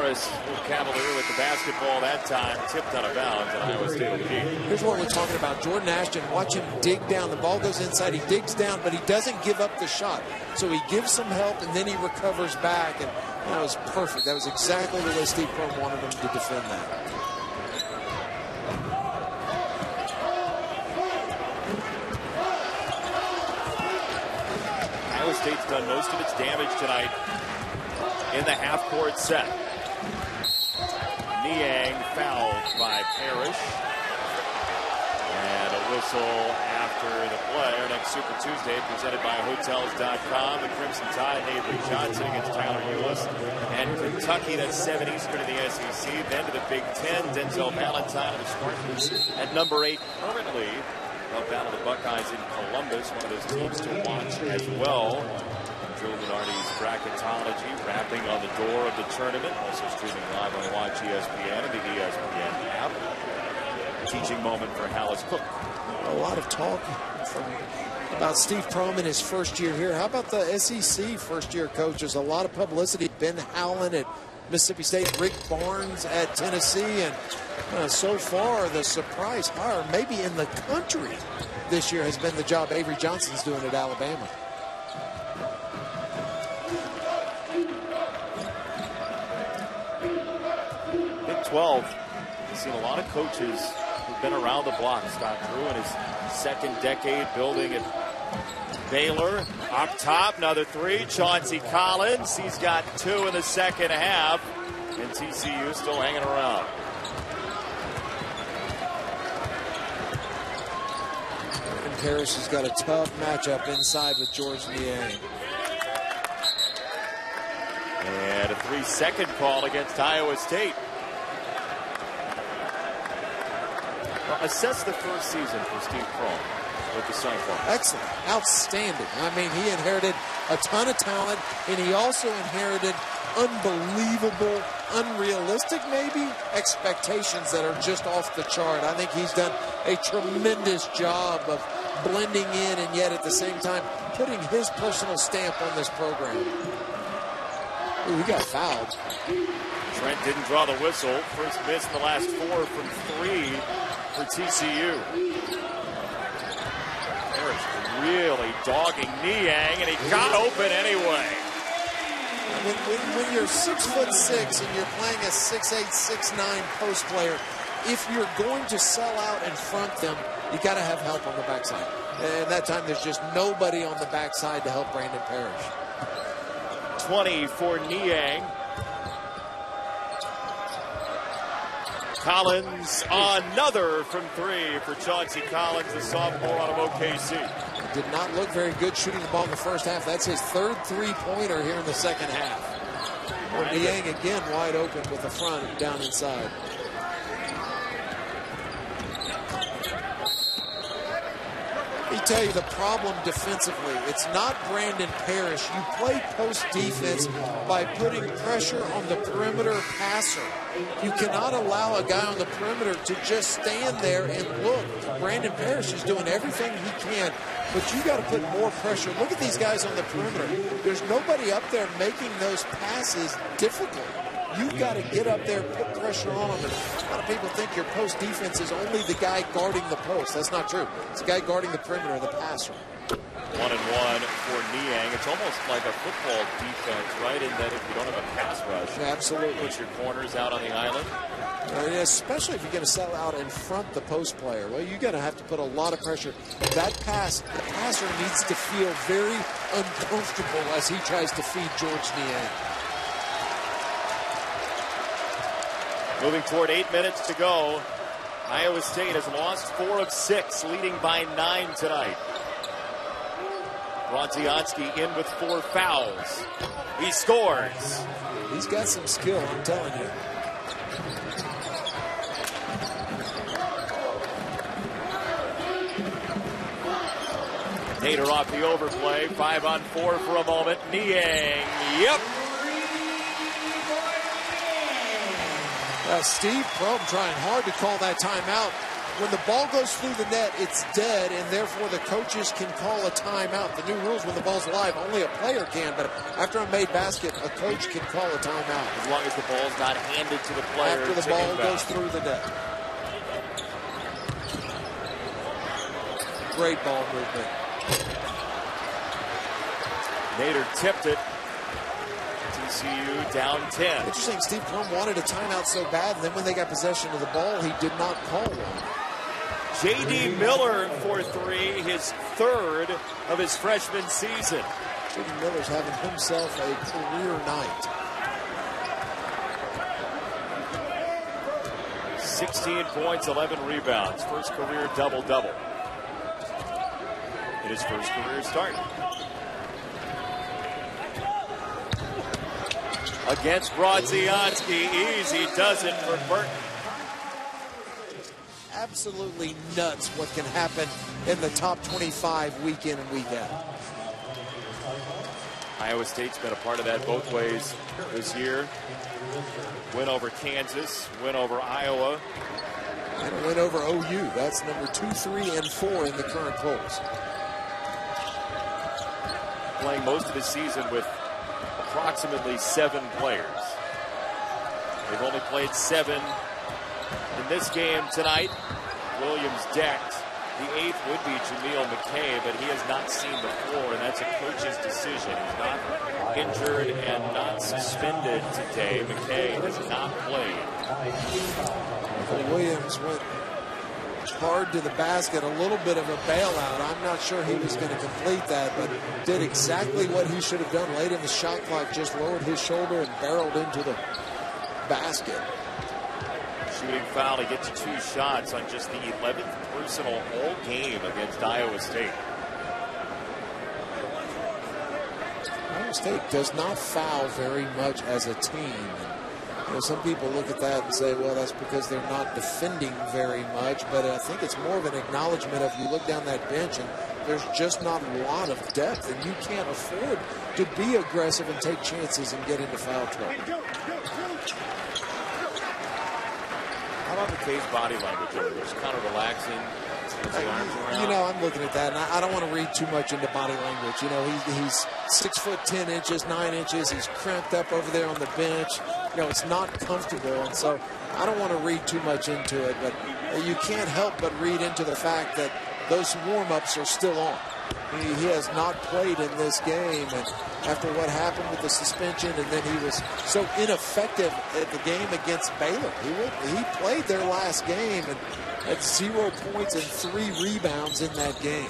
Speaker 2: Harris, Cavalier with the basketball that time, tipped out of bounds, and Iowa State will keep.
Speaker 1: Here's what we're talking about. Jordan Ashton, watch him dig down. The ball goes inside. He digs down, but he doesn't give up the shot. So he gives some help, and then he recovers back. And that was perfect. That was exactly the way Steve Prohm wanted him to defend that.
Speaker 2: Iowa State's done most of its damage tonight in the half-court set. Niang fouled by Parrish. And a whistle after the play. Our next Super Tuesday presented by Hotels.com. The Crimson Tide, Avery Johnson against Tyler Eulis. And Kentucky, that's 7 Eastern in the SEC. Then to the Big Ten, Denzel Valentine of the Spartans at number 8 currently. They'll battle the Buckeyes in Columbus, one of those teams to watch as well. Joe Lunardi's bracketology wrapping on the door of the tournament. Also streaming live on Watch ESPN and the ESPN app. Teaching moment for Hallis Cook.
Speaker 1: A lot of talk about Steve Prohm in his first year here. How about the SEC first-year coaches? A lot of publicity. Ben Howland at Mississippi State, Rick Barnes at Tennessee, and so far the surprise hire maybe in the country this year has been the job Avery Johnson's doing at Alabama.
Speaker 2: Big 12. We've seen a lot of coaches who've been around the block. Scott Drew in his second decade building at Baylor. Up top, another 3. Chauncey Collins. He's got 2 in the second half. And TCU still hanging around.
Speaker 1: And Parrish has got a tough matchup inside with George Niang.
Speaker 2: And a 3-second call against Iowa State. Well, assess the first season for Steve Prohm with the Cyclones.
Speaker 1: Excellent. Outstanding. I mean, he inherited a ton of talent, and he also inherited unbelievable, unrealistic maybe, expectations that are just off the chart. I think he's done a tremendous job of blending in and yet at the same time putting his personal stamp on this program. Ooh, he got fouled.
Speaker 2: Trent didn't draw the whistle. First miss in the last 4 from 3 for TCU. Parrish really dogging Niang, and he got open anyway.
Speaker 1: When you're 6'6" and you're playing a 6'8", 6'9" post player, if you're going to sell out and front them, you got to have help on the backside. And that time there's just nobody on the backside to help Brandon Parrish.
Speaker 2: 20 for Niang. Collins, another from 3 for Chauncey Collins, the sophomore out of OKC.
Speaker 1: Did not look very good shooting the ball in the first half. That's his 3rd three-pointer here in the second half. Niang again wide open with the front down inside. Let me tell you the problem defensively. It's not Brandon Parrish. You play post defense by putting pressure on the perimeter passer. You cannot allow a guy on the perimeter to just stand there and look. Brandon Parrish is doing everything he can, but you got to put more pressure. Look at these guys on the perimeter. There's nobody up there making those passes difficult. You've got to get up there, put pressure on them. And a lot of people think your post defense is only the guy guarding the post. That's not true. It's the guy guarding the perimeter, the passer.
Speaker 2: 1-1 for Niang. It's almost like a football defense, right? In that if you don't have a pass rush,
Speaker 1: absolutely,
Speaker 2: put your corners out on the island.
Speaker 1: Especially if you're going to sell out and front the post player. Well, you're going to have to put a lot of pressure. That pass, the passer needs to feel very uncomfortable as he tries to feed George Niang.
Speaker 2: Moving toward 8 minutes to go. Iowa State has lost 4 of 6, leading by 9 tonight. Bronzianski in with 4 fouls. He scores.
Speaker 1: He's got some skill, I'm telling you.
Speaker 2: Nader off the overplay. 5-on-4 for a moment. Niang. Yep.
Speaker 1: Steve Prohm trying hard to call that timeout. when the ball goes through the net, it's dead, and therefore the coaches can call a timeout. The new rules, when the ball's live, only a player can, but after a made basket, a coach can call a timeout.
Speaker 2: As long as the ball's not handed to the player.
Speaker 1: After the ball goes through the net. Great ball movement.
Speaker 2: Nader tipped it. TCU down 10.
Speaker 1: Interesting, Steve Prohm wanted a timeout so bad, and then when they got possession of the ball, he did not call one.
Speaker 2: J.D. Miller for three, his third of his freshman season.
Speaker 1: J.D. Miller's having himself a career night.
Speaker 2: 16 points, 11 rebounds. First career double-double in his first career start. Against Brodzianski, easy does it for Burton.
Speaker 1: Absolutely nuts what can happen in the top 25 week in and week out.
Speaker 2: Iowa State's been a part of that both ways this year. Win over Kansas, win over Iowa.
Speaker 1: And a win over OU. That's number 2, 3, and 4 in the current polls.
Speaker 2: Playing most of the season with approximately 7 players. They've only played 7 in this game tonight. Williams decked. The 8th would be Jameel McKay, but he has not seen the floor, and that's a coach's decision. He's not injured and not suspended today. McKay has not played.
Speaker 1: Williams went hard to the basket, a little bit of a bailout. I'm not sure he was going to complete that, but did exactly what he should have done late in the shot clock, just lowered his shoulder and barreled into the basket.
Speaker 2: Shooting foul, he gets 2 shots on just the 11th personal all game against Iowa State.
Speaker 1: Iowa State does not foul very much as a team. You know, some people look at that and say, well, that's because they're not defending very much, but I think it's more of an acknowledgement of you look down that bench and there's just not a lot of depth, and you can't afford to be aggressive and take chances and get into foul trouble.
Speaker 2: How about McKay's body language over there? Just kind of relaxing.
Speaker 1: You know, I'm looking at that, and I don't want to read too much into body language. You know, he's 6 foot 10 inches, 9 inches. He's cramped up over there on the bench. You know, it's not comfortable, and so I don't want to read too much into it, but you can't help but read into the fact that those warm-ups are still on. He has not played in this game, and after what happened with the suspension, and then he was so ineffective at the game against Baylor. He played their last game and had 0 points and 3 rebounds in that game.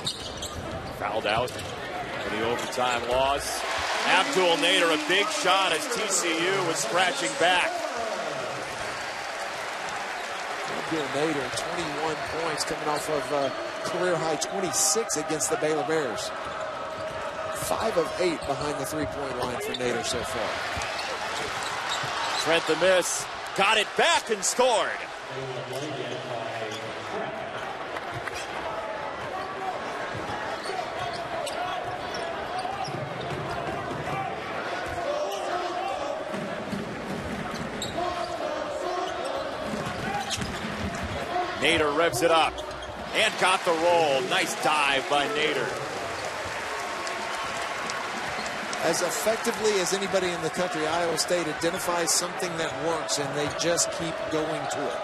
Speaker 2: Fouled out in the overtime loss. Abdul Nader, a big shot as TCU was scratching back.
Speaker 1: Abdul Nader, 21 points coming off of career high 26 against the Baylor Bears. 5 of 8 behind the 3-point line for Nader so far.
Speaker 2: Trent the miss, got it back and scored. Nader revs it up and got the roll. Nice dive by Nader.
Speaker 1: As effectively as anybody in the country, Iowa State identifies something that works, and they just keep going to it.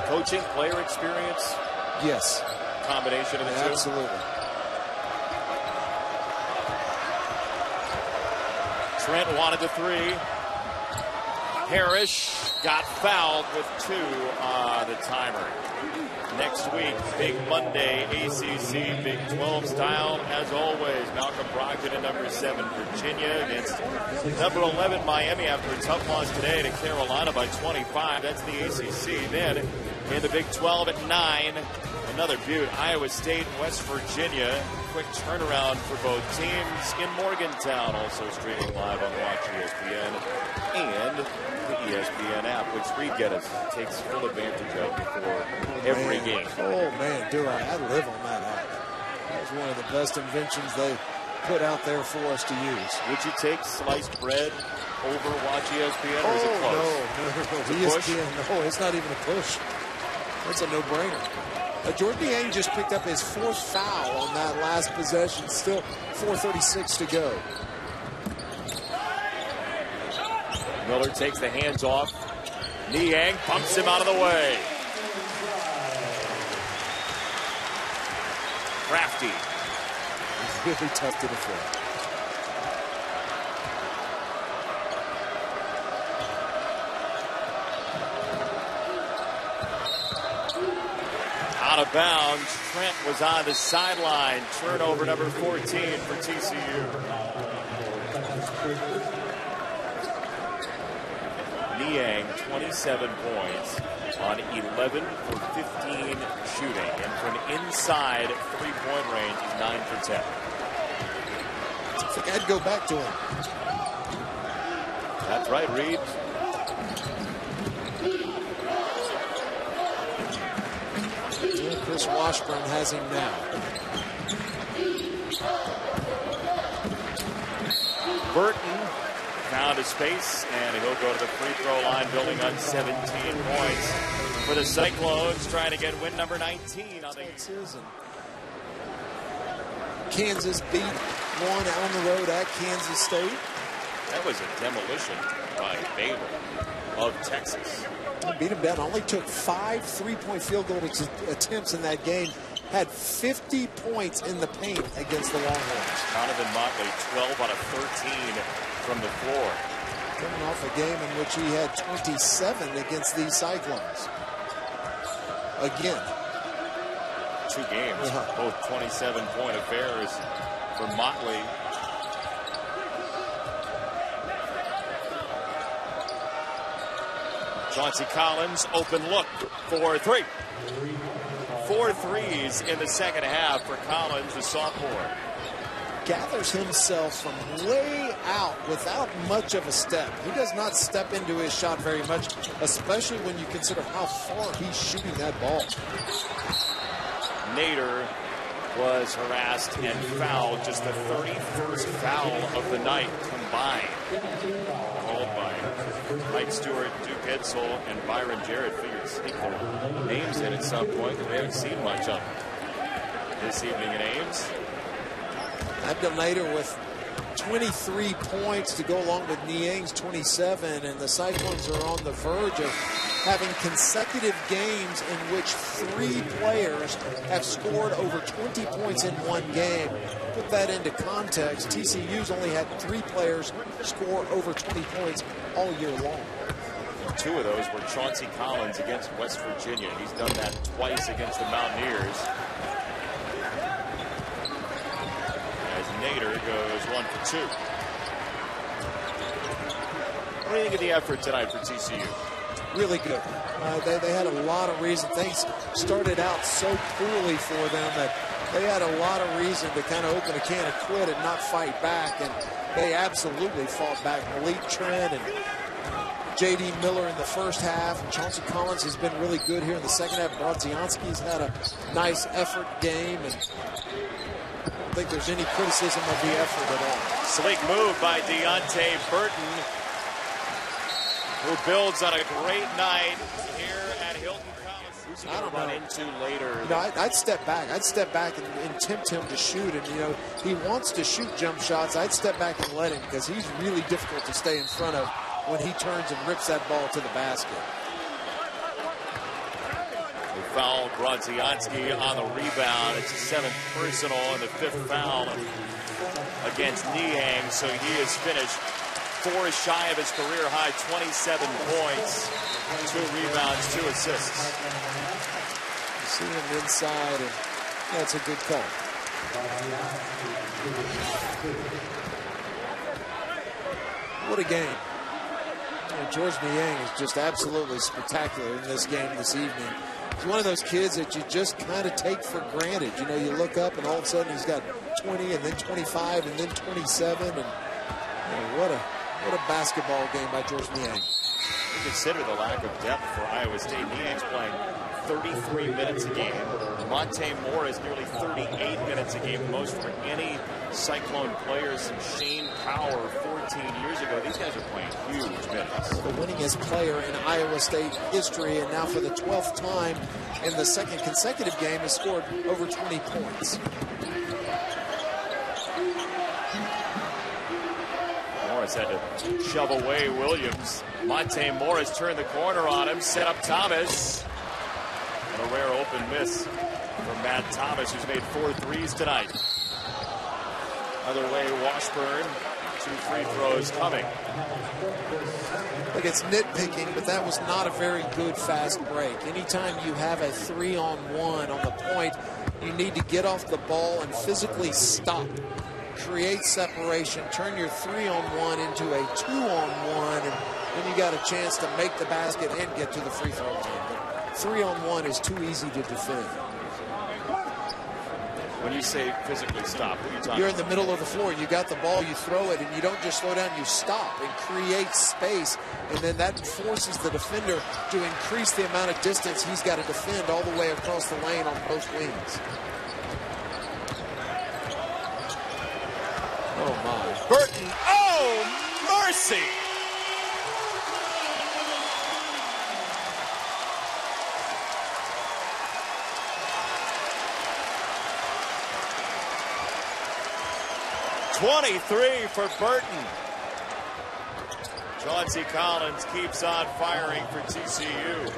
Speaker 2: Coaching, player experience?
Speaker 1: Yes.
Speaker 2: Combination of the two?
Speaker 1: Absolutely.
Speaker 2: Trent wanted the 3. Parrish got fouled with 2 on the timer. Next week, Big Monday, ACC, Big 12 style. As always, Malcolm Brogdon at number 7, Virginia against number 11, Miami, after a tough loss today to Carolina by 25. That's the ACC. Then in the Big 12 at 9, another beaut, Iowa State, West Virginia. Quick turnaround for both teams in Morgantown. Also streaming live on Watch ESPN and the ESPN app, which Reed Geddes takes full advantage of before every game.
Speaker 1: Oh, man, do I live on that app. That was one of the best inventions put out there for us to use.
Speaker 2: Would you take sliced bread over watch ESPN, or is it close?
Speaker 1: No. ESPN, no, it's not even a push. That's a no-brainer. Jordan Niang just picked up his 4th foul on that last possession. Still 4:36 to go.
Speaker 2: Miller takes the hands off. Niang pumps him out of the way. Crafty.
Speaker 1: He's really tough to defend.
Speaker 2: Out of bounds. Trent was on the sideline. Turnover number 14 for TCU. Niang, 27 points on 11 for 15 shooting. And from inside 3-point range, he's 9 for 10.
Speaker 1: I think I'd go back to him.
Speaker 2: That's right, Reed.
Speaker 1: Chris Washburn has him now.
Speaker 2: Burton found a space, and he'll go to the free throw line, building on 17 points for the Cyclones, trying to get win number 19 on the season.
Speaker 1: Kansas beat one on the road at Kansas State.
Speaker 2: That was a demolition by Baylor of Texas.
Speaker 1: He beat him down. Only took 5 3-point field goal attempts in that game. Had 50 points in the paint against the Longhorns.
Speaker 2: Donovan Motley, 12 out of 13 from the floor.
Speaker 1: Coming off a game in which he had 27 against these Cyclones. Again.
Speaker 2: 2 games, both 27-point affairs for Motley. Chauncey Collins, open look for 3. 4 threes in the second half for Collins, the sophomore.
Speaker 1: Gathers himself from way out without much of a step. He does not step into his shot very much, especially when you consider how far he's shooting that ball.
Speaker 2: Nader was harassed and fouled, just the 31st foul of the night combined. Called by Mike Stewart, Duke Edsel, and Byron Jarrett. Figured sneak their names in at some point, because we haven't seen much of this evening in Ames.
Speaker 1: Abdel Nader with 23 points to go along with Niang's 27, and the Cyclones are on the verge of having consecutive games in which 3 players have scored over 20 points in one game. Put that into context, TCU's only had 3 players score over 20 points all year long.
Speaker 2: 2 of those were Chauncey Collins against West Virginia. He's done that twice against the Mountaineers. As Nader goes 1 for 2. What do you think of the effort tonight for TCU?
Speaker 1: Really good. They had a lot of reason. Things started out so poorly for them that they had a lot of reason to kind of open a can of quit and not fight back, and they absolutely fought back. Malik Trent and J.D. Miller in the first half, and Chauncey Collins has been really good here in the second half. Brodzianski's had a nice effort game, and I don't think there's any criticism of the effort at all.
Speaker 2: Slick move by Deontay Burton, who builds on a great night here at Hilton College. Who's he going to run into later?
Speaker 1: You know, I'd step back. I'd step back and tempt him to shoot. And, you know, he wants to shoot jump shots. I'd step back and let him, because he's really difficult to stay in front of when he turns and rips that ball to the basket.
Speaker 2: They foul Brodzianski on the rebound. It's his 7th personal and the 5th foul against Niang. So he is finished 4 shy of his career high, 27 points, 2 rebounds, 2 assists.
Speaker 1: You see him inside, and that's a good call. What a game. You know, George Niang is just absolutely spectacular in this game this evening. He's one of those kids that you just kind of take for granted. You know, you look up and all of a sudden he's got 20 and then 25 and then 27. And you know, what a basketball game by George Niang.
Speaker 2: You consider the lack of depth for Iowa State. Niang's playing 33 minutes a game. Monte Moore is nearly 38 minutes a game, most for any Cyclone players and Shane Power 14 years ago. These guys are playing huge minutes.
Speaker 1: The winningest player in Iowa State history, and now for the 12th time in the second consecutive game has scored over 20 points.
Speaker 2: Morris had to shove away Williams. Monte Morris turned the corner on him, set up Thomas. And a rare open miss from Matt Thomas, who's made 4 threes tonight. Other way, Washburn, 2 free throws coming.
Speaker 1: Look, it's nitpicking, but that was not a very good fast break. Anytime you have a 3-on-1 on the point, you need to get off the ball and physically stop. Create separation, turn your 3-on-1 into a 2-on-1, and then you got a chance to make the basket and get to the free throw line. But 3-on-1 is too easy to defend.
Speaker 2: When you say physically stop, what are you talking about?
Speaker 1: You're in the middle of the floor. You got the ball, you throw it, and you don't just slow down, you stop and create space. And then that forces the defender to increase the amount of distance he's got to defend all the way across the lane on both wings. Oh, my.
Speaker 2: Burton. Oh, mercy. .23 for Burton. Chauncey Collins keeps on firing for TCU.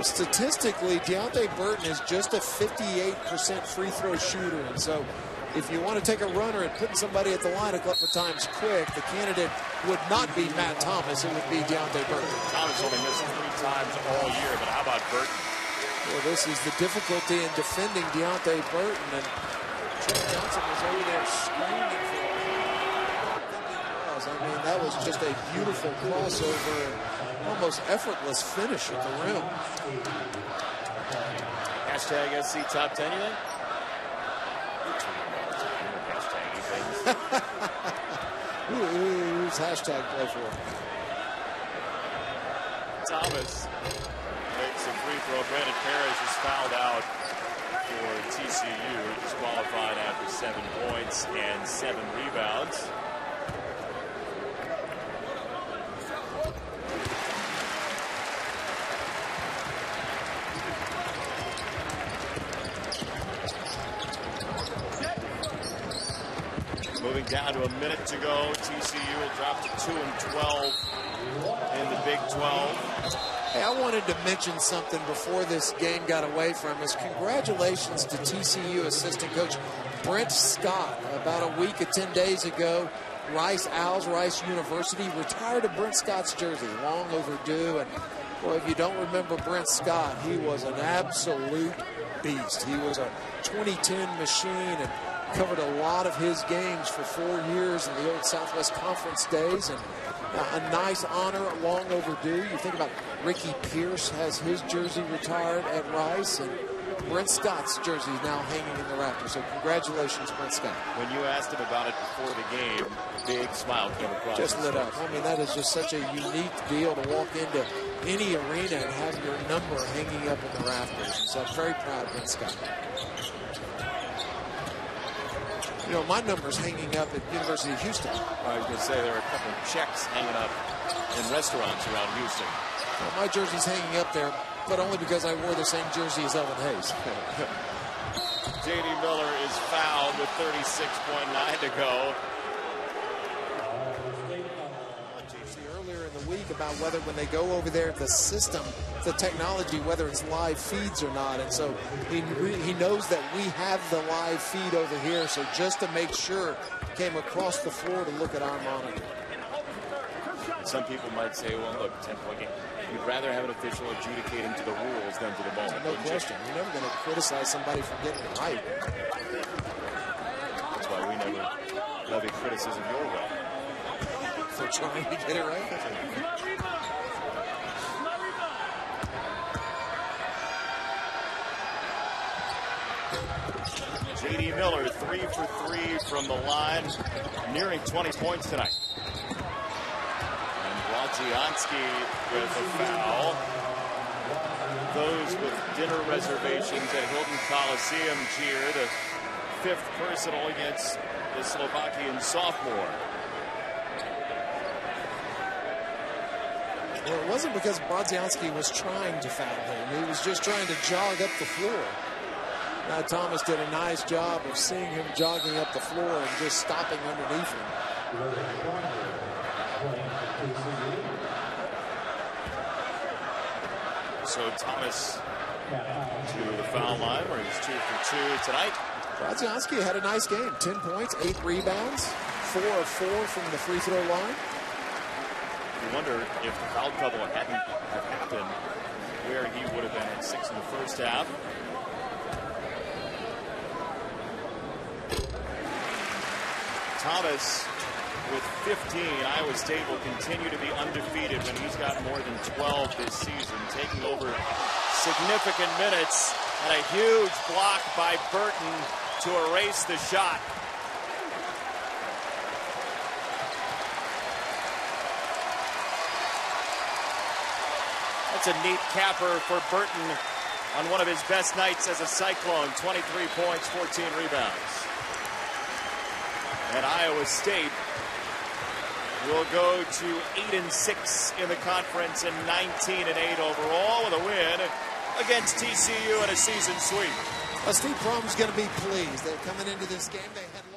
Speaker 1: Statistically, Deontay Burton is just a 58% free throw shooter. And so if you want to take a runner and put somebody at the line a couple of times quick, the candidate would not be Matt Thomas. It would be Deontay Burton.
Speaker 2: Thomas only missed 3 times all year, but how about Burton?
Speaker 1: Well, this is the difficulty in defending Deontay Burton, and Trent Johnson was over there screaming for him. I mean, that was just a beautiful crossover and almost effortless finish at the rim.
Speaker 2: Hashtag SC Top 10, you think?
Speaker 1: Who's hashtag play for?
Speaker 2: Thomas makes a free throw. Brandon Parrish is fouled out for TCU. Disqualified after 7 points and 7 rebounds. Moving down to a minute to go. TCU will drop to 2 and 12 in the Big 12.
Speaker 1: Hey, I wanted to mention something before this game got away from us. Congratulations to TCU assistant coach Brent Scott. About a week or 10 days ago, Rice University retired a Brent Scott's jersey. Long overdue. And boy, if you don't remember Brent Scott, he was an absolute beast. He was a 2010 machine and covered a lot of his games for 4 years in the old Southwest Conference days, and a nice honor, long overdue. You think about Ricky Pierce has his jersey retired at Rice, and Brent Scott's jersey is now hanging in the rafters. So congratulations, Brent Scott.
Speaker 2: When you asked him about it before the game, big smile came across.
Speaker 1: Just lit up. I mean, that is just such a unique deal to walk into any arena and have your number hanging up in the rafters. And so I'm very proud of Brent Scott. You know, my number's hanging up at University of Houston.
Speaker 2: I was going to say there are a couple of checks hanging up in restaurants around Houston.
Speaker 1: Well, my jersey's hanging up there, but only because I wore the same jersey as Elvin Hayes.
Speaker 2: J.D. Miller is fouled with 36.9 to go.
Speaker 1: Earlier in the week about whether when they go over there, the system, the technology, whether it's live feeds or not. And so he knows that we have the live feed over here. So just to make sure, came across the floor to look at our monitor.
Speaker 2: Some people might say, well, look, 10-point game. You'd rather have an official adjudicating to the rules than to the moment.
Speaker 1: No question. You're never going to criticize somebody for getting it right.
Speaker 2: That's why we never levy criticism your way.
Speaker 1: For trying to get it right.
Speaker 2: J.D. Miller, 3 for 3 from the line, nearing 20 points tonight. And Wojciechowski with a foul. those with dinner reservations at Hilton Coliseum cheer the 5th personal against the Slovakian sophomore.
Speaker 1: Well, it wasn't because Brodzianski was trying to foul him. He was just trying to jog up the floor. Now Thomas did a nice job of seeing him jogging up the floor and just stopping underneath him.
Speaker 2: So Thomas to the foul line where he's 2 for 2 tonight.
Speaker 1: Brodzianski had a nice game. 10 points, 8 rebounds, 4 of 4 from the free throw line.
Speaker 2: You wonder if the foul trouble hadn't have happened, where he would have been at 6 in the first half. Thomas with 15. Iowa State will continue to be undefeated when he's got more than 12 this season, taking over significant minutes, and a huge block by Burton to erase the shot. That's a neat capper for Burton on one of his best nights as a Cyclone. 23 points, 14 rebounds. And Iowa State will go to 8-6 in the conference and 19-8 overall with a win against TCU in a season sweep.
Speaker 1: Steve Prohm's going to be pleased. They're coming into this game. They had